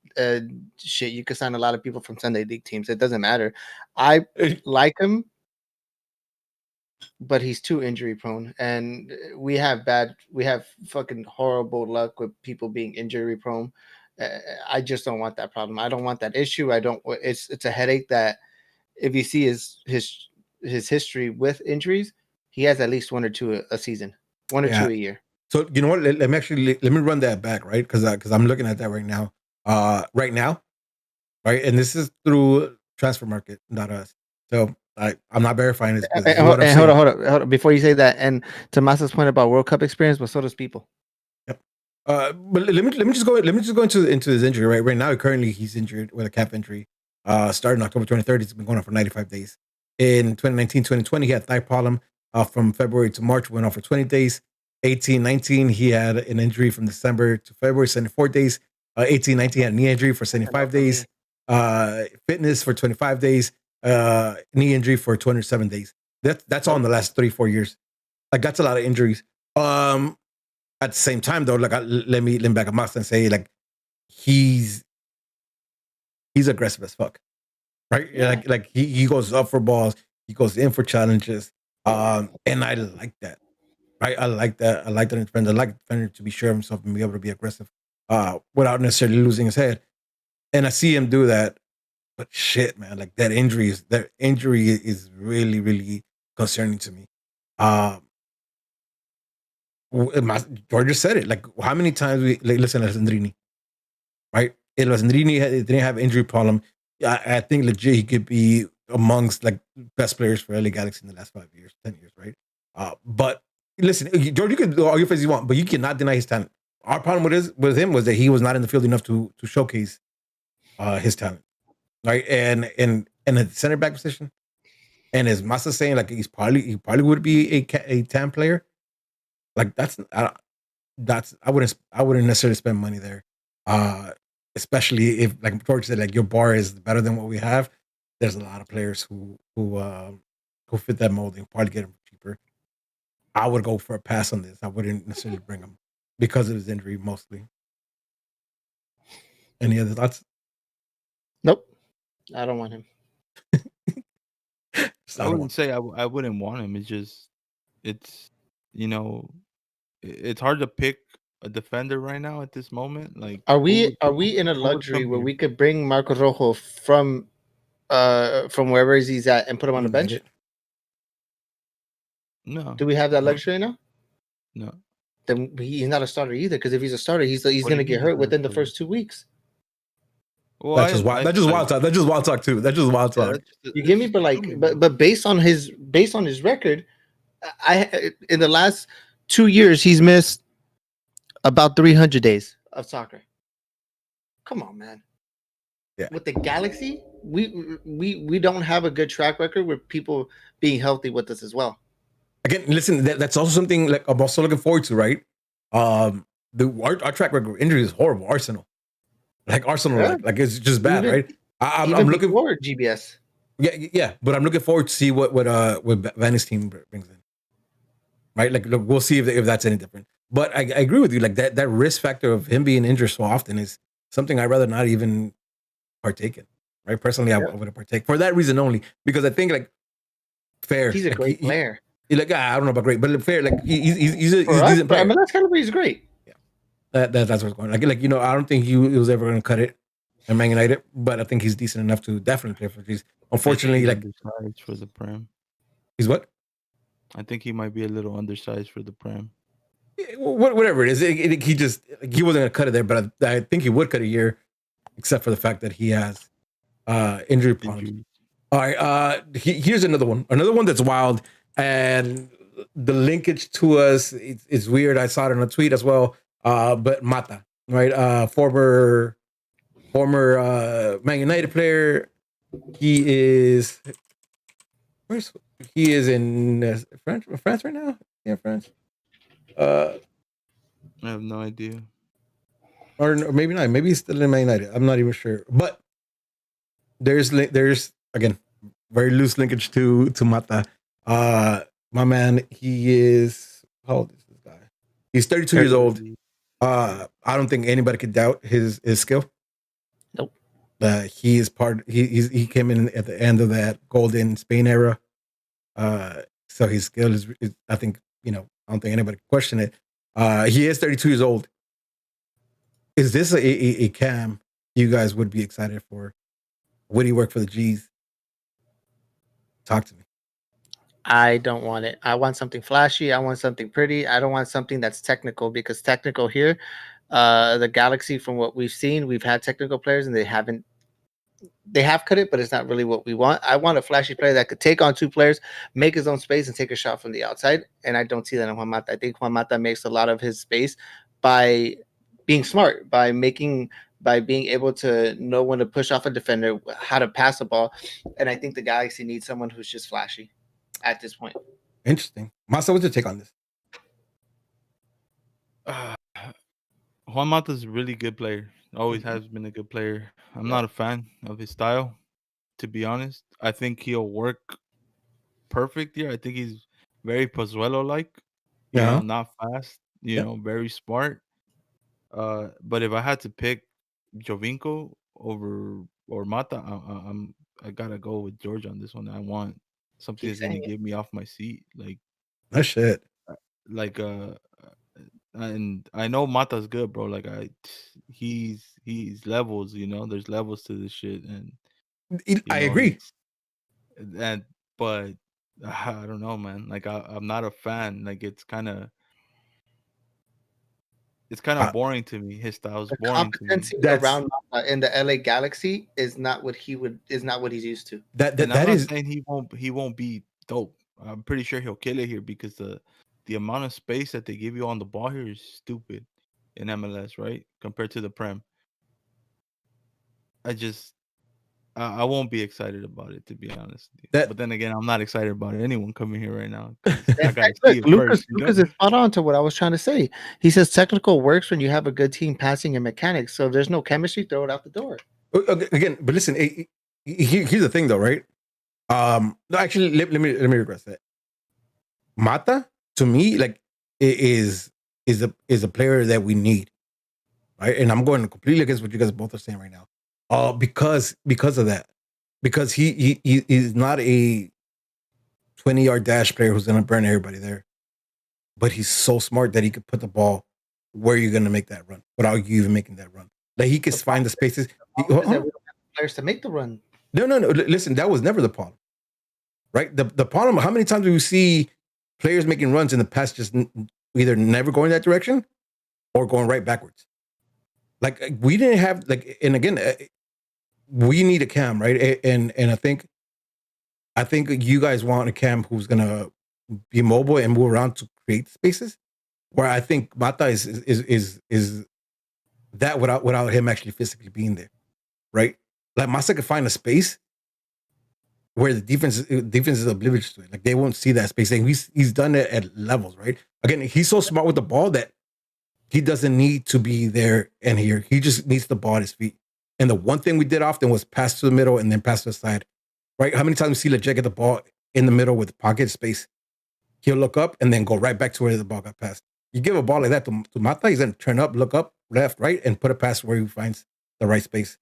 Speaker 3: shit, you could sign a lot of people from Sunday League teams. It doesn't matter. I like him, but he's too injury prone, and we have fucking horrible luck with people being injury prone. I just don't want that problem. I don't want that issue. It's a headache that if you see his history with injuries, he has at least one or two a season, one or two a year.
Speaker 1: So you know what? Let me run that back, right? Because I'm looking at that right now. Right, and this is through Transfer Market, not us. So I'm not verifying this.
Speaker 3: Hold on. Before you say that, and Tomasa's point about World Cup experience, but so does people.
Speaker 1: Yep. But let me just go into his injury. Right now, currently he's injured with a calf injury. Starting October 23rd, it's been going on for 95 days. In 2019-2020, he had thigh problem. From February to March, went on for 20 days. 18-19, he had an injury from December to February, 74 days. 18-19 had a knee injury for 75 days. Fitness for 25 days. Knee injury for 207 days. That's all in the last 3-4 years. Like, that's a lot of injuries. At the same time, though, like, let me back up Masta and say, like, he's aggressive as fuck, right? Yeah. Like he goes up for balls, he goes in for challenges, and I like that, right? I like that. I like the defender. I like the defender to be sure of himself and be able to be aggressive, without necessarily losing his head. And I see him do that, but shit, man, like that injury is really, really concerning to me. George said it. Like, how many times listen to Alessandrini, right? Alessandrini didn't have injury problem. I think legit he could be amongst like best players for LA Galaxy in the last 5 years, 10 years, right? But listen, George, you can do all your faces you want, but you cannot deny his talent. Our problem with him was that he was not in the field enough to showcase his talent, right? And in the center back position, and as Masa saying, like he probably would be a TAM player. Like I wouldn't necessarily spend money there, especially if, like George said, like your bar is better than what we have. There's a lot of players who fit that mold and probably get them cheaper. I would go for a pass on this. I wouldn't necessarily bring him because of his injury mostly. Any other thoughts?
Speaker 3: Nope, I don't want him.
Speaker 4: I wouldn't say I wouldn't want him. It's it's hard to pick a defender right now at this moment. Like,
Speaker 3: are we in a luxury where we could bring Marco Rojo from wherever he's at and put him on the bench?
Speaker 4: No.
Speaker 3: Do we have that luxury now?
Speaker 4: No.
Speaker 3: Then he's not a starter either. Because if he's a starter, he's going to get hurt within the first 2 weeks.
Speaker 4: Well,
Speaker 1: that's just wild. That's just wild talk. That's just wild talk too. That's just wild talk.
Speaker 3: You give me, but like, but based on his record, I in the last 2 years he's missed about 300 days of soccer. Come on, man.
Speaker 1: Yeah.
Speaker 3: With the Galaxy, we don't have a good track record with people being healthy with us as well.
Speaker 1: Again, listen, that's also something like I'm also looking forward to, right? Our track record of injury is horrible. Arsenal, like it's just bad, right? I'm looking
Speaker 3: forward GBS.
Speaker 1: Yeah, but I'm looking forward to see what Vanny's team brings in, right? Like, look, we'll see if that's any different. But I agree with you, like that risk factor of him being injured so often is something I'd rather not even partake in, right? Personally, I would partake for that reason only, because I think like fair.
Speaker 3: He's a great player.
Speaker 1: Like I don't know about great, but fair. Like he's a decent player.
Speaker 3: I mean, that's caliber. He's great.
Speaker 1: Yeah, that's what's going on. Like I don't think he was ever going to cut it in Man United, but I think he's decent enough to definitely play for these. Unfortunately, like
Speaker 4: undersized for the Prem.
Speaker 1: He's what?
Speaker 4: I think he might be a little undersized for the Prem.
Speaker 1: Whatever it is, he wasn't going to cut it there, but I think he would cut a year, except for the fact that he has injury problems. All right, here's another one that's wild. And the linkage to us is weird. I saw it in a tweet as well. But Mata, right? Former Man United player. He is in France right now. Yeah, France.
Speaker 4: I have no idea.
Speaker 1: Or maybe not. Maybe he's still in Man United. I'm not even sure. But there's again very loose linkage to Mata. My man, he is, how old is this guy? He's 32 years old. I don't think anybody could doubt his skill.
Speaker 3: Nope.
Speaker 1: He is he came in at the end of that golden Spain era. So his skill is I think, I don't think anybody can question it. He is 32 years old. Is this a cam you guys would be excited for? Would he work for the G's? Talk to me.
Speaker 3: I don't want it. I want something flashy. I want something pretty. I don't want something that's technical, because technical here, the Galaxy, from what we've seen, we've had technical players and they have cut it, but it's not really what we want. I want a flashy player that could take on two players, make his own space, and take a shot from the outside. And I don't see that in Juan Mata. I think Juan Mata makes a lot of his space by being smart, by being able to know when to push off a defender, how to pass the ball. And I think the Galaxy needs someone who's just flashy at this point.
Speaker 1: Interesting. Masa, what's your take on this?
Speaker 4: Juan Mata's a really good player. Always has been a good player. I'm not a fan of his style, to be honest. I think he'll work perfect here. I think he's very Pozuelo-like. Not fast. Very smart. But if I had to pick Jovinko or Mata, I gotta go with George on this one. I want something that's gonna get me off my seat. Like
Speaker 1: that shit.
Speaker 4: And I know Mata's good, bro. Like he's levels. There's levels to this shit, and
Speaker 1: I agree.
Speaker 4: But I don't know, man. Like I'm not a fan. Like it's kind of boring to me. His style is boring to me.
Speaker 3: Around in the LA Galaxy is not what he's used to.
Speaker 4: I'm not saying he won't be dope. I'm pretty sure he'll kill it here, because the amount of space that they give you on the ball here is stupid in MLS, right? Compared to the Prem. I won't be excited about it, to be honest. But then again, I'm not excited about anyone coming here right now. I gotta see it
Speaker 3: Lucas
Speaker 4: first,
Speaker 3: is spot on to what I was trying to say. He says technical works when you have a good team passing and mechanics. So if there's no chemistry, throw it out the door.
Speaker 1: Again, but listen, here's the thing, though, right? No, actually, let me regress that. Mata, to me, like, is a player that we need, right? And I'm going completely against what you guys both are saying right now. Because of that, because he's not a 20-yard dash player who's going to burn everybody there, but he's so smart that he could put the ball where you're going to make that run without you even making that run. Like he can find the spaces.
Speaker 3: We don't have players to make the run.
Speaker 1: No. Listen, that was never the problem, right? The problem. How many times do we see players making runs in the past just either never going that direction or going right backwards? Like we didn't have and again. we need a cam, right? And I think you guys want a cam who's gonna be mobile and move around to create spaces. Where I think Mata is that without him actually physically being there, right? Like Masa could find a space where the defense is oblivious to it. Like they won't see that space. And he's done it at levels, right? Again, he's so smart with the ball that he doesn't need to be there and here. He just needs the ball at his feet. And the one thing we did often was pass to the middle and then pass to the side, right? How many times we see Leggett get the ball in the middle with pocket space? He'll look up and then go right back to where the ball got passed. You give a ball like that to Mata, he's going to turn up, look up, left, right, and put a pass where he finds the right space.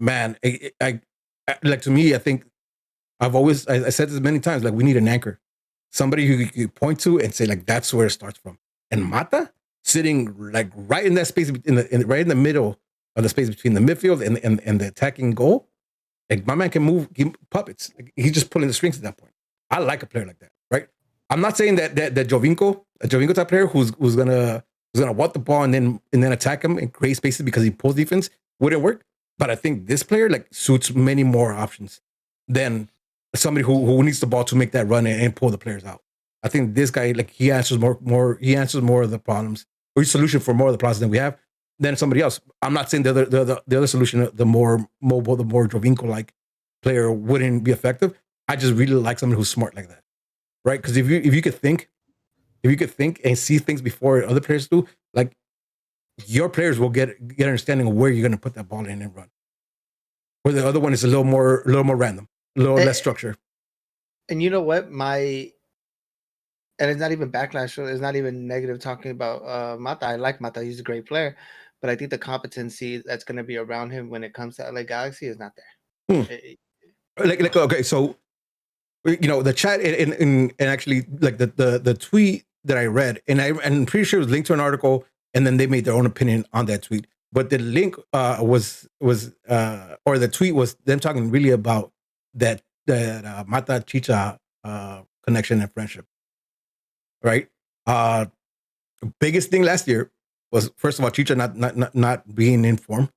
Speaker 1: Man, I like, to me, I think I said this many times, like we need an anchor. Somebody who you point to and say, like, that's where it starts from. And Mata sitting like right in that space, right in the middle of the space between the midfield and the attacking goal. Like my man can move puppets. Like, he's just pulling the strings at that point. I like a player like that, right? I'm not saying that Jovinko, a Jovinko type player who's gonna want the ball and then attack him and create spaces because he pulls defense wouldn't work. But I think this player like suits many more options than somebody who needs the ball to make that run and pull the players out. I think this guy, like, he answers more of the problems, or solution for more of the problems than we have than somebody else. I'm not saying the other solution, the more mobile, the more Jovinko like player wouldn't be effective. I just really like someone who's smart like that, right? Because if you could think and see things before other players do, like your players will get understanding of where you're going to put that ball in and run. Where the other one is a little more random, a little less structure.
Speaker 3: And you know what? And it's not even backlash. It's not even negative talking about Mata. I like Mata. He's a great player. But I think the competency that's going to be around him when it comes to LA Galaxy is not there.
Speaker 1: Like okay, so the chat and actually like the tweet that I read, and I'm pretty sure it was linked to an article, and then they made their own opinion on that tweet. But the link was or the tweet was them talking really about that Mata Chicha connection and friendship, right? Biggest thing last year was, first of all, Chicha not being in form,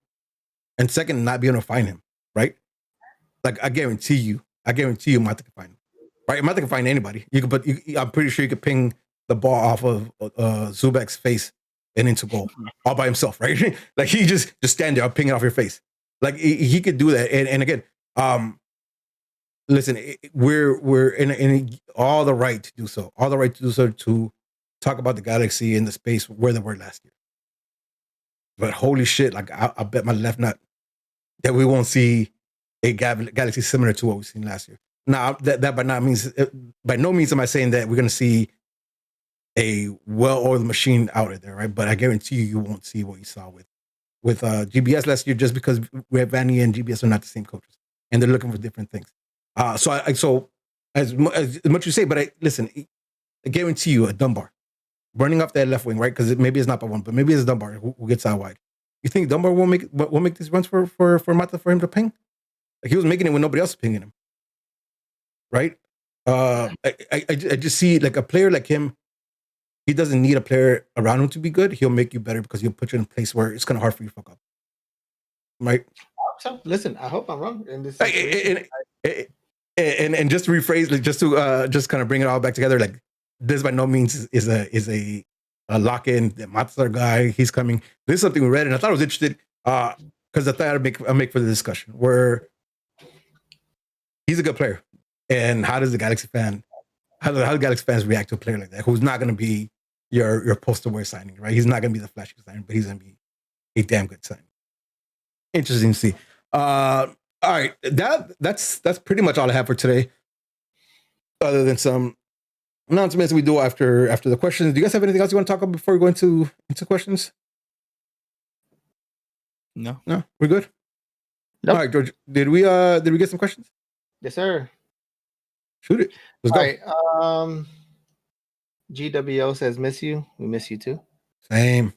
Speaker 1: and second, not being able to find him, right? Like I guarantee you, Mata can find him, right? Mata can find anybody. I'm pretty sure you could ping the ball off of Zubek's face and into goal all by himself, right? Like he just stand there, ping it off your face. Like he could do that. And again, listen, we're in all the right to do so. All the right to do so, to talk about the Galaxy in the space where they were last year. But holy shit, like I bet my left nut that we won't see a Galaxy similar to what we've seen last year. Now that by no means am I saying that we're going to see a well-oiled machine out there, right? But I guarantee you won't see what you saw with GBS last year, just because Vanny and GBS are not the same coaches, and they're looking for different things. So as much you say, but listen, I guarantee you a Dunbar running off that left wing, right? Because maybe it's not by one, but maybe it's Dunbar who gets out wide. You think Dunbar will make these runs for Mata for him to ping? Like he was making it when nobody else was pinging him, right? I just see like a player like him. He doesn't need a player around him to be good. He'll make you better because he'll put you in a place where it's kind of hard for you to fuck up, right?
Speaker 3: So listen, I hope I'm wrong in this.
Speaker 1: And just to rephrase, like just to just kind of bring it all back together, like this by no means is a lock-in. The Mata's guy, he's coming. This is something we read, and I thought I was interested because I thought I'd make for the discussion where he's a good player, and how does the Galaxy fan? How do Galaxy fans react to a player like that who's not going to be your poster boy signing, right? He's not going to be the flashy signing, but he's going to be a damn good signing. Interesting to see. All right, that's pretty much all I have for today, other than some announcements we do after the questions. Do you guys have anything else you want to talk about before we go into questions?
Speaker 4: No,
Speaker 1: we're good.
Speaker 3: Nope.
Speaker 1: All right, George, did we get some questions?
Speaker 3: Yes, sir.
Speaker 1: Shoot it. Let's go.
Speaker 3: All right. GWO says, miss you. We miss you too.
Speaker 1: Same.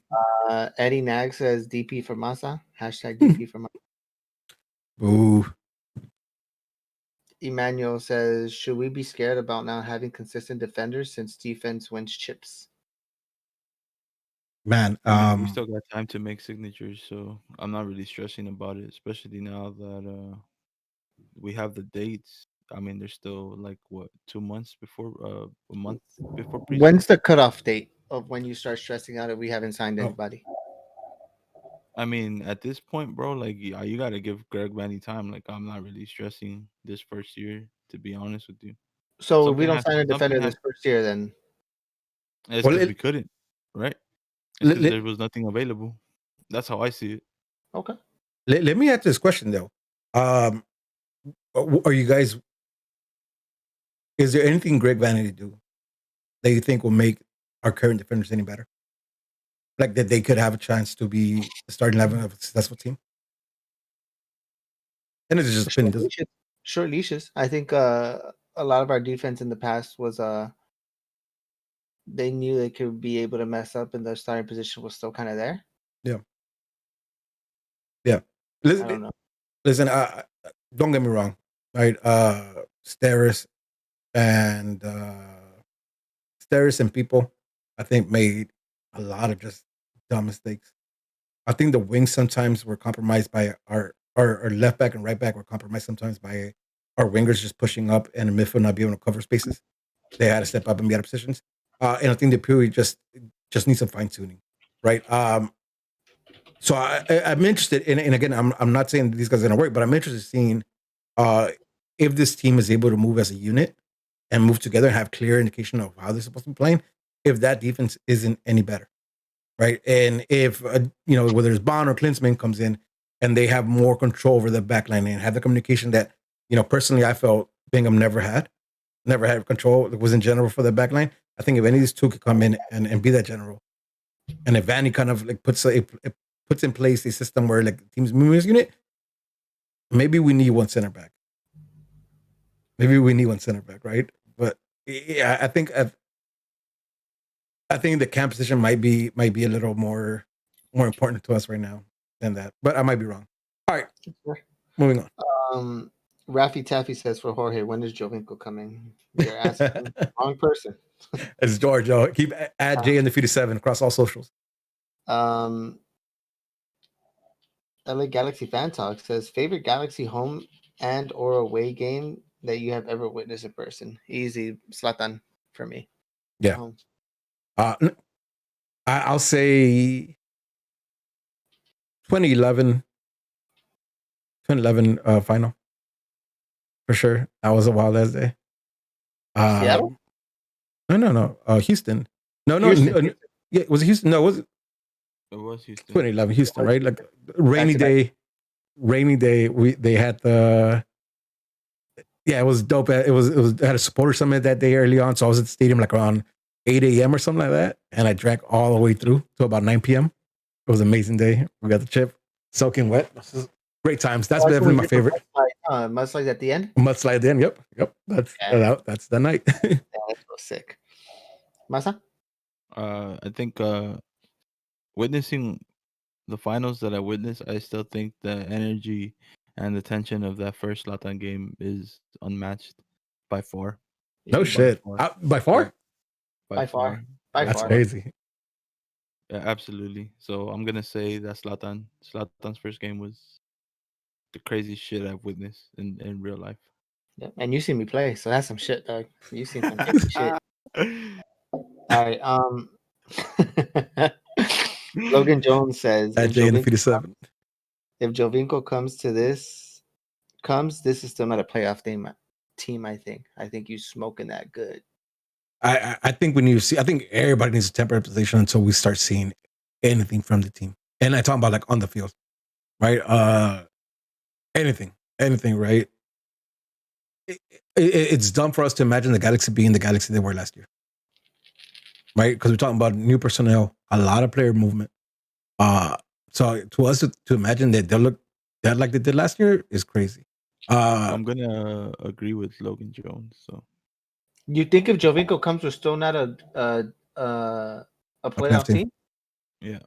Speaker 3: Eddie Nag says, DP for Masa. Hashtag DP for Masa.
Speaker 1: Boo.
Speaker 3: Emmanuel says, should we be scared about not having consistent defenders since defense wins chips?
Speaker 1: Man,
Speaker 4: we still got time to make signatures, so I'm not really stressing about it, especially now that we have the dates. I mean, there's still like what 2 months before a month before preseason.
Speaker 3: When's the cutoff date of when you start stressing out if we haven't signed anybody?
Speaker 4: I mean, at this point, bro, like you got to give Greg Vanny time. Like I'm not really stressing this first year, to be honest with you.
Speaker 3: So if we
Speaker 4: Something
Speaker 3: don't
Speaker 4: has
Speaker 3: sign a defender
Speaker 4: something
Speaker 3: this
Speaker 4: has.
Speaker 3: first year, then
Speaker 4: It's
Speaker 1: well,
Speaker 4: because we couldn't, right? It's because there was nothing available. That's how I see it.
Speaker 3: okay.
Speaker 1: Let me ask this question though. Are you guys? Is there anything Greg Vanity do that you think will make our current defenders any better? Like that they could have a chance to be starting 11 of a successful team? And it's just opinion.
Speaker 3: Short leashes. I think a lot of our defense in the past was they knew they could be able to mess up, and their starting position was still kind of there.
Speaker 1: Yeah.
Speaker 3: I don't know.
Speaker 1: Listen, don't get me wrong, right? Steris and people, I think, made a lot of just dumb mistakes. I think the wings sometimes were compromised by our left back and right back were compromised sometimes by our wingers just pushing up and the midfield not being able to cover spaces. They had to step up and be out of positions. And I think the period just needs some fine tuning, right? So I'm interested in, and again, I'm not saying these guys are going to work, but I'm interested in seeing if this team is able to move as a unit and move together and have clear indication of how they're supposed to be playing. If that defense isn't any better, right? And if whether it's Bond or Klinsmann comes in and they have more control over the back line and have the communication that personally I felt Bingham never had control. It was in general for the back line. I think if any of these two could come in and be that general, and if Vanny kind of like puts in place a system where like the team's moving as unit, maybe we need one center back. Right? But yeah, I think the camp position might be a little more important to us right now than that. But I might be wrong. All right, moving
Speaker 3: on. Raffy Taffy says for Jorge, when is Jovinko coming? You're asking the wrong person.
Speaker 1: It's George. Keep add J in the 57 across all socials.
Speaker 3: LA Galaxy Fan Talk says favorite Galaxy home and or away game that you have ever witnessed in person. Easy, Zlatan for me.
Speaker 1: Yeah. I'll say 2011 final for sure. That was a wild ass day.
Speaker 3: Seattle?
Speaker 1: No. Houston. No. Yeah, was it Houston? No, was it?
Speaker 4: It was Houston.
Speaker 1: 2011 Houston, right? Like rainy day. They had the. Yeah, it was dope. It had a supporter summit that day early on, so I was at the stadium like around 8 a.m. or something like that, and I drank all the way through to about 9 p.m. It was an amazing day. We got the chip soaking wet. Great times. That's definitely my favorite.
Speaker 3: Mudslide at the end?
Speaker 1: Mudslide at the end. Yep. That's the night.
Speaker 3: Yeah, that's so sick. Masa?
Speaker 4: I think witnessing the finals that I witnessed, I still think the energy and the tension of that first Zlatan game is unmatched by far.
Speaker 1: No shit. By far?
Speaker 3: By far.
Speaker 1: That's crazy.
Speaker 4: Yeah, absolutely. So I'm gonna say that Zlatan's first game was the craziest shit I've witnessed in real life.
Speaker 3: Yeah, and you see me play, so that's some shit, dog. You seen some crazy shit. All right. Logan Jones says
Speaker 1: at J in the 57.
Speaker 3: If Jovinko comes, this is still not a playoff team. I think you smoking that good.
Speaker 1: I think we need to see. I think everybody needs to temper position until we start seeing anything from the team. And I talk about like on the field, right? Anything, right? It's dumb for us to imagine the Galaxy being the Galaxy they were last year, right? Because we're talking about new personnel, a lot of player movement. So to us to imagine that they'll look that like they did last year is crazy.
Speaker 4: I'm gonna agree with Logan Jones. So,
Speaker 3: you think if Jovinko comes, we're still not a playoff team?
Speaker 4: Yeah,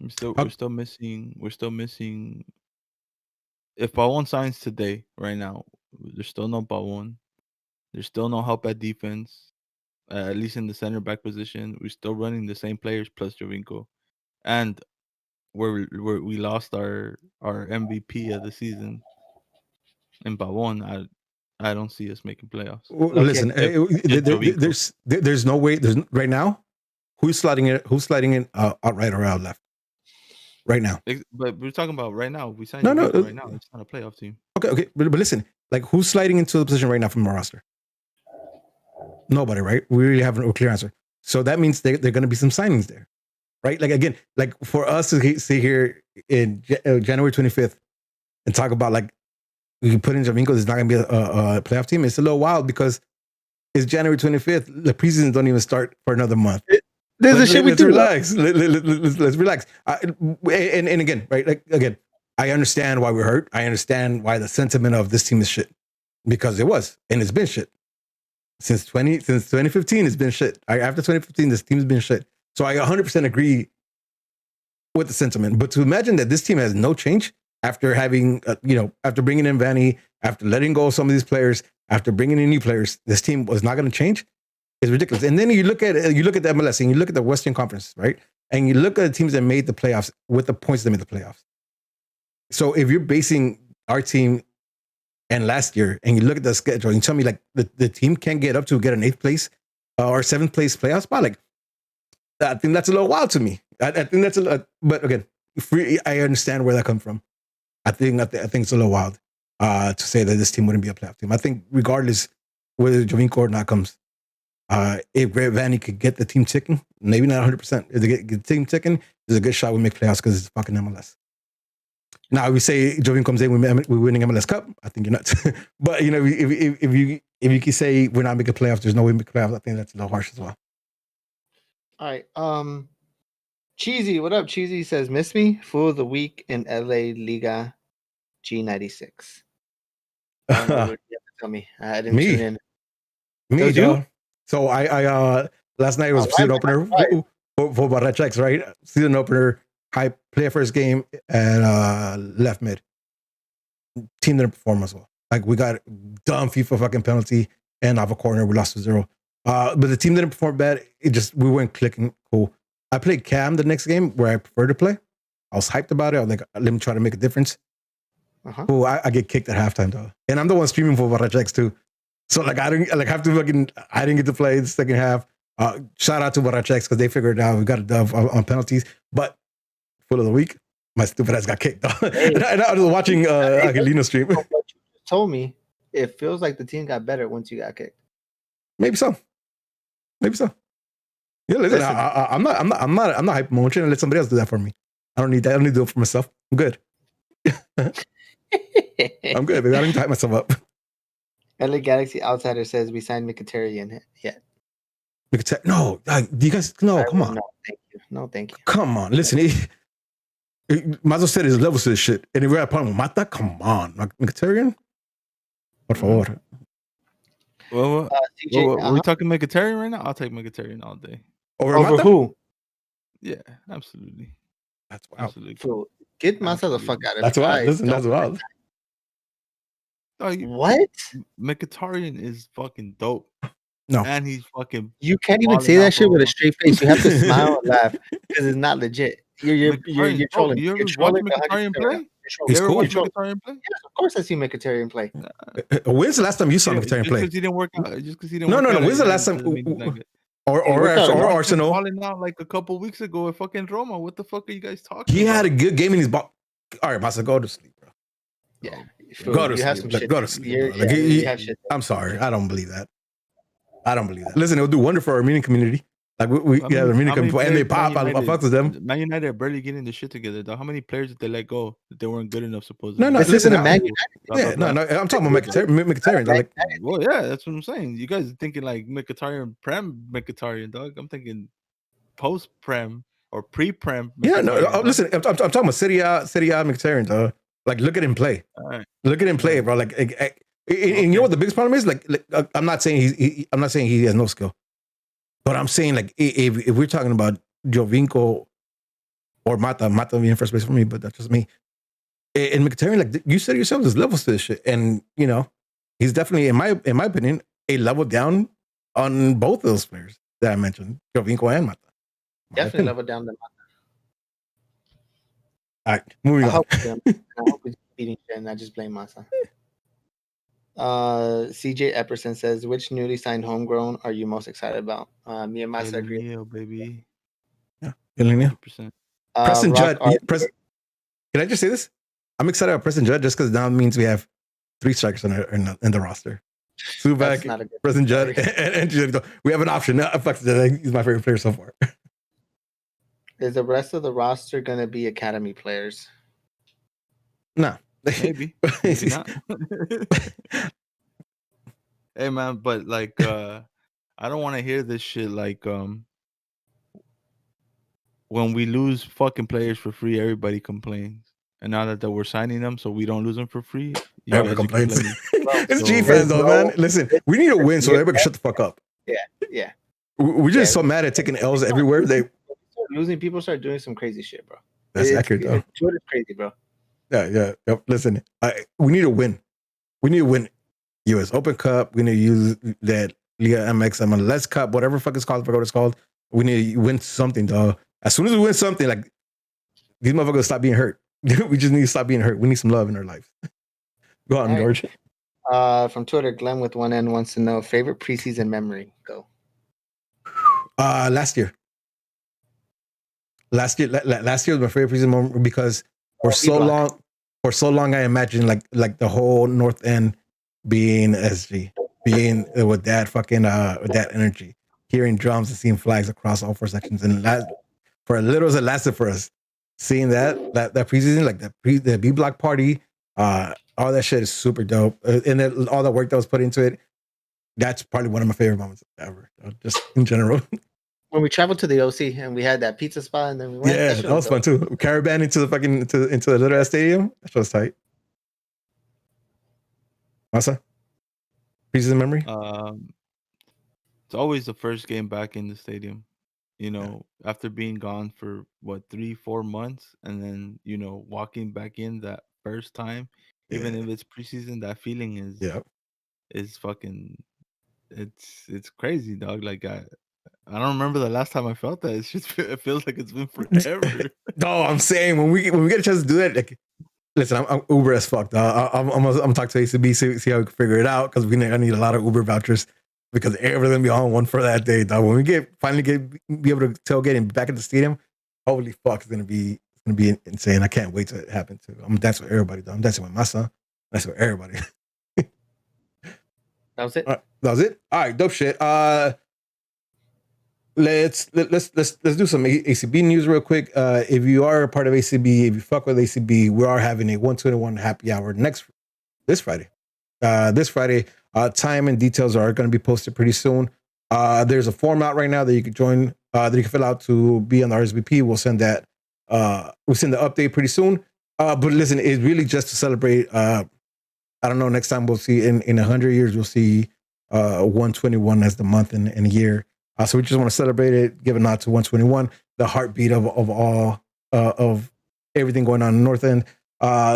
Speaker 4: we're still missing. If Pavon signs today, right now, there's still no Pavon. There's still no help at defense. At least in the center back position, we're still running the same players plus Jovinko. and we lost our MVP of the season in Pavon. I don't see us making playoffs.
Speaker 1: Listen, there's no way. There's right now. Who's sliding in outright or out left? Right now.
Speaker 4: But we're talking about right now. We signed right now. It's not a playoff team.
Speaker 1: Okay. But listen, like who's sliding into the position right now from our roster? Nobody, right? We really have a clear answer. So that means there are going to be some signings there, right? Like again, like for us to sit here in January 25th and talk about like we put in Javinko, there's not going to be a playoff team. It's a little wild because it's January 25th. The preseason don't even start for another month.
Speaker 3: There's a shit we do.
Speaker 1: Relax. Let's relax. And again, right? Like again, I understand why we're hurt. I understand why the sentiment of this team is shit because it was, and it's been shit since 2015. It's been shit. After 2015, this team's been shit. So I 100% agree with the sentiment. But to imagine that this team has no change after having, after bringing in Vanny, after letting go of some of these players, after bringing in new players, this team was not going to change. It's ridiculous. And then you look at the MLS and you look at the Western Conference, right? And you look at the teams that made the playoffs with the points that made the playoffs. So if you're basing our team and last year and you look at the schedule and you tell me like the team can't get up to get an 8th place or 7th place playoff spot, like I think that's a little wild to me. I think that's but again, I understand where that comes from. I think it's a little wild to say that this team wouldn't be a playoff team. I think regardless whether Javinko or not comes, if Greg Vanny could get the team ticking, maybe not 100%. If they get the team ticking, there's a good shot we make playoffs because it's fucking MLS. Now, we say Jovinko comes in, we're winning MLS Cup. I think you're nuts. But if you can say we're not making playoffs, there's no way we make playoffs. I think that's a little harsh as well.
Speaker 3: All right. Cheesy, what up? Cheesy says, "Miss me? Fool of the week in LA Liga G96." I don't know what you have to tell me. I didn't tune in.
Speaker 1: Me, you? So I last night was season opener for Barrachex, right? Season opener, I play first game and left mid. Team didn't perform as well. Like we got dumb FIFA fucking penalty and off a corner, we lost to 0. But the team didn't perform bad. We weren't clicking. Cool. I played Cam the next game where I prefer to play. I was hyped about it. I was like, let me try to make a difference. Cool. I get kicked at halftime though, and I'm the one streaming for Barrachex too. So like I didn't get to play the second half. Shout out to Barrachex because they figured it out. We got a dub on penalties. But fool of the week, my stupid ass got kicked. And I was watching Aguilino stream.
Speaker 3: What you just told me, it feels like the team got better once you got kicked.
Speaker 1: Maybe so. Yeah, listen. I'm not hype motion and let somebody else do that for me. I don't need that. I don't need to do it for myself. I'm good. I'm good, baby. I don't need to hype myself up.
Speaker 3: LA Galaxy Outsider says we signed Mkhitaryan yet.
Speaker 1: No, do you guys? No, come on.
Speaker 3: No, thank you. No, thank you.
Speaker 1: Come on, listen. Mazo said his levels to this shit, and if we're at problem, Mata, come on, Mkhitaryan. Por favor.
Speaker 4: Well, are we talking Mkhitaryan right now? I'll take Mkhitaryan all day.
Speaker 3: Over who?
Speaker 4: Yeah, absolutely.
Speaker 1: That's wild.
Speaker 4: Absolutely.
Speaker 3: So get Mata the fuck out of
Speaker 1: That's wild. Listen, that's wild.
Speaker 3: What?
Speaker 4: Mkhitaryan is fucking dope.
Speaker 1: No,
Speaker 4: and he's fucking.
Speaker 3: You can't even say that shit with a straight face. You have to smile and laugh because it's not legit. You're trolling.
Speaker 4: You ever watch Mkhitaryan play?
Speaker 1: He's cool.
Speaker 3: Mkhitaryan play? Yes, of course I see Mkhitaryan play.
Speaker 1: When's the last time you saw Mkhitaryan play?
Speaker 4: Just because he didn't work out.
Speaker 1: No. When's the last time? Or Arsenal?
Speaker 4: Falling out like a couple weeks ago at fucking Roma. What the fuck are you guys talking?
Speaker 1: He had a good game in his ball. All right, Masa, go to sleep, bro.
Speaker 3: Yeah,
Speaker 1: go to sleep. I'm sorry, I don't believe that. Listen, it'll do wonder for our Armenian community. Like we have Armenian community, and they pop. I fuck with them.
Speaker 4: Man United are barely getting the shit together, though. How many players did they let go that they weren't good enough? Supposedly.
Speaker 1: No.
Speaker 3: Listen to Man United.
Speaker 1: No. I'm talking about Mkhitaryan. Like,
Speaker 4: well, yeah, that's what I'm saying. You guys are thinking like Mkhitaryan, Prem Mkhitaryan, dog. I'm thinking post Prem or pre Prem.
Speaker 1: Yeah, no. Listen, I'm talking about Serie A Mkhitaryan, dog. Like, look at him play.
Speaker 4: All right.
Speaker 1: Look at him play, bro. Like, and you know what the biggest problem is? Like I'm not saying he has no skill, but I'm saying like if we're talking about Jovinko or Mata being first place for me, but that's just me. And Mkhitaryan, like you said yourself, there's levels to this shit, and you know he's definitely, in my opinion, a level down on both of those players that I mentioned, Jovinko and Mata.
Speaker 3: Definitely level down than Mata.
Speaker 1: All right, moving
Speaker 3: I
Speaker 1: on.
Speaker 3: hope he's beating shit and not just blame Masa. CJ Epperson says, which newly signed homegrown are you most excited about? Me and Masa
Speaker 4: Jaylen
Speaker 3: agree.
Speaker 4: Neil, baby.
Speaker 1: Yeah, Jaylen Neil.
Speaker 4: 100%.
Speaker 1: Preston
Speaker 3: Rock
Speaker 1: Judd. Can I just say this? I'm excited about Preston Judd just because now it means we have 3 strikers in the roster. Subak, Preston Judd, and Jaylen. We have an option. He's my favorite player so far.
Speaker 3: Is the rest of the roster going to be academy players?
Speaker 1: No.
Speaker 4: Maybe not. Hey man, but like I don't want to hear this shit like when we lose fucking players for free, everybody complains. And now that we're signing them so we don't lose them for free,
Speaker 1: everybody complains. It's
Speaker 3: So,
Speaker 1: G fans though, man. Listen, we need to win so everybody can shut the fuck up.
Speaker 3: Yeah.
Speaker 1: We're just so mad at taking L's everywhere.
Speaker 3: Losing people start doing some crazy shit, bro.
Speaker 1: That's accurate though.
Speaker 3: Twitter's crazy, bro.
Speaker 1: Yeah. Listen, we need to win. We need to win US Open Cup. We need to use that Liga MX MLS Cup, whatever fuck it's called, I forgot what it's called. We need to win something, dog. As soon as we win something, like these motherfuckers stop being hurt. We just need to stop being hurt. We need some love in our lives. Go on, George.
Speaker 3: From Twitter, Glenn with 1N wants to know favorite preseason memory. Go.
Speaker 1: Last year. Last year was my favorite preseason moment because for so long I imagined like the whole North End being SG, being with that fucking with that energy, hearing drums and seeing flags across all 4 sections, and for a little as it lasted for us, seeing that preseason, like the B block party, all that shit is super dope, and then all the work that was put into it. That's probably one of my favorite moments ever, just in general.
Speaker 3: When we traveled to the OC and we had that pizza spot, and then we went.
Speaker 1: Yeah, that was fun too. Caravan into the fucking into the little ass stadium. That was tight. Masa, preseason memory.
Speaker 4: It's always the first game back in the stadium. You know, after being gone for 3-4 months, and then walking back in that first time, even if it's preseason, that feeling is fucking. It's crazy, dog. Like I don't remember the last time I felt that. It feels like it's been forever.
Speaker 1: No, I'm saying when we get a chance to do that, like, listen, I'm Uber as fuck. I'm talking to ACB, see how we can figure it out, because I need a lot of Uber vouchers because everyone's gonna be on one for that day, dog. When we finally be able to tailgate and back at the stadium, holy fuck, it's gonna be insane. I can't wait till it happen too. I'm dancing with everybody, dog. I'm dancing with my son. Dancing with everybody.
Speaker 3: That was it.
Speaker 1: That was it. All right, dope shit. Let's do some ACB news real quick. If you are a part of ACB, if you fuck with ACB, we are having a 121 happy hour this Friday. Time and details are going to be posted pretty soon. There's a form out right now that you can join, that you can fill out to be on the RSVP. We'll send that. We'll send the update pretty soon. But listen, it's really just to celebrate. I don't know. Next time we'll see in 100 years, we'll see 121 as the month and a year. So we just want to celebrate it, give a nod to 121, the heartbeat of all of everything going on in the North End.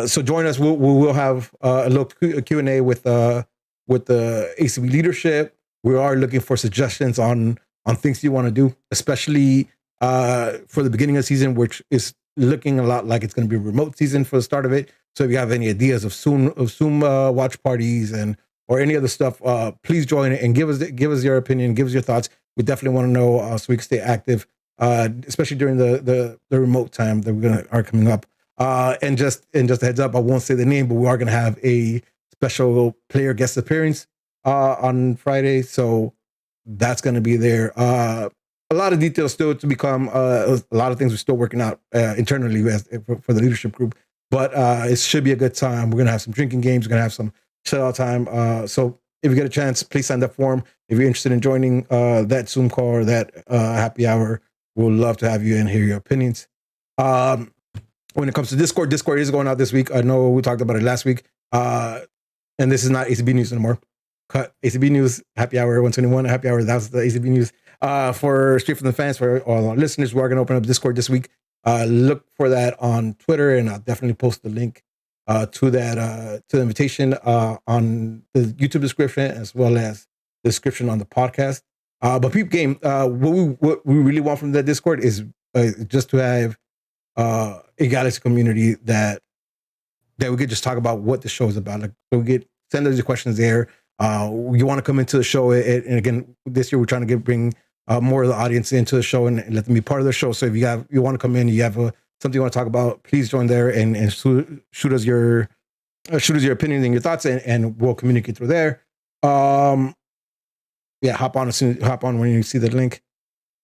Speaker 1: So join us. We'll have a little Q&A with the ACB leadership. We are looking for suggestions on things you want to do, especially for the beginning of the season, which is looking a lot like it's going to be a remote season for the start of it. So if you have any ideas of Zoom watch parties or any other stuff, please join it and give us your opinion, give us your thoughts. We definitely want to know so we can stay active, especially during the remote time that are coming up. And just a heads up, I won't say the name, but we are going to have a special player guest appearance on Friday, so that's going to be there. A lot of details still to become. A lot of things we're still working out internally for the leadership group, but it should be a good time. We're going to have some drinking games. We're going to have some chill out time. So if you get a chance, please sign that form. If you're interested in joining that Zoom call or that happy hour, we'll love to have you and hear your opinions. When it comes to Discord is going out this week. I know we talked about it last week. And this is not ACB news anymore. Cut ACB news, happy hour 121, happy hour. That was the ACB news. For Straight from the Fans, for all our listeners, we're going to open up Discord this week. Look for that on Twitter, and I'll definitely post the link to the invitation on the YouTube description, as well as the description on the podcast. But peep game, what we really want from that Discord is just to have a Galaxy community that we could just talk about what the show is about. Like, so send us your questions there. You want to come into the show, and again, this year we're trying to bring more of the audience into the show and let them be part of the show. So if you want to come in, you have something you want to talk about, please join there and shoot us your opinions and your thoughts, and we'll communicate through there. Hop on when you see the link.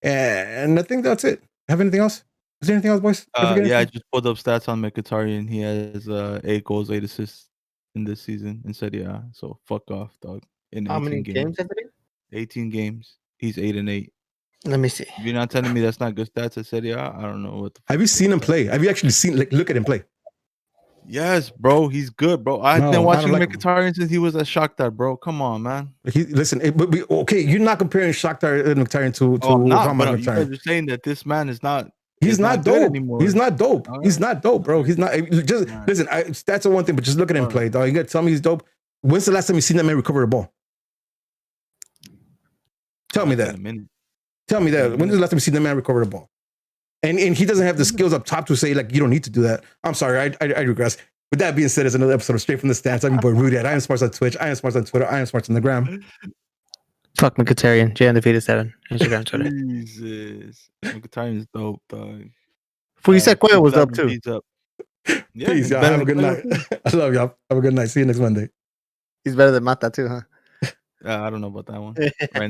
Speaker 1: And I think that's it. Have anything else? Is there anything else, boys?
Speaker 4: I just pulled up stats on Mkhitaryan. He has 8 goals, 8 assists in this season in Serie A. So fuck off, dog.
Speaker 3: How many games has it been?
Speaker 4: 18 games. He's 8-8.
Speaker 3: Let me see.
Speaker 4: If you're not telling me that's not good stats at Serie A, I don't know what the fuck.
Speaker 1: Have you seen him play? Have you actually seen look at him play?
Speaker 4: Yes, bro. He's good, bro. I've been watching Mkhitaryan since he was at Shakhtar, bro. Come on, man.
Speaker 1: Okay, you're not comparing Shakhtar and Mkhitaryan to
Speaker 4: Mkhitaryan. You guys are saying that this man is not.
Speaker 1: He's not dope anymore. He's not dope. He's not dope, bro. He's not. Just listen. Stats are one thing, but just look at him play, dog. You got to tell me he's dope. When's the last time you seen that man recover the ball? Tell me that. Tell me that. When's the last time you seen that man recover the ball? And he doesn't have the skills up top to say, like, you don't need to do that. I'm sorry, I regress. With that being said, it's another episode of Straight from the Stands. I'm your boy Rudy. I am Smarts on Twitch. I am Smarts on Twitter. I am Smarts on the gram.
Speaker 3: Fuck Mkhitaryan. J Undefeated 7. Instagram, Twitter.
Speaker 4: Jesus. Mkhitaryan's dope, dog.
Speaker 3: You said Quayle was up too.
Speaker 4: He's up. Yeah,
Speaker 1: peace, y'all. Have a good night. I love y'all. Have a good night. See you next Monday.
Speaker 3: He's better than Mata too, huh?
Speaker 4: I don't know about that one. Right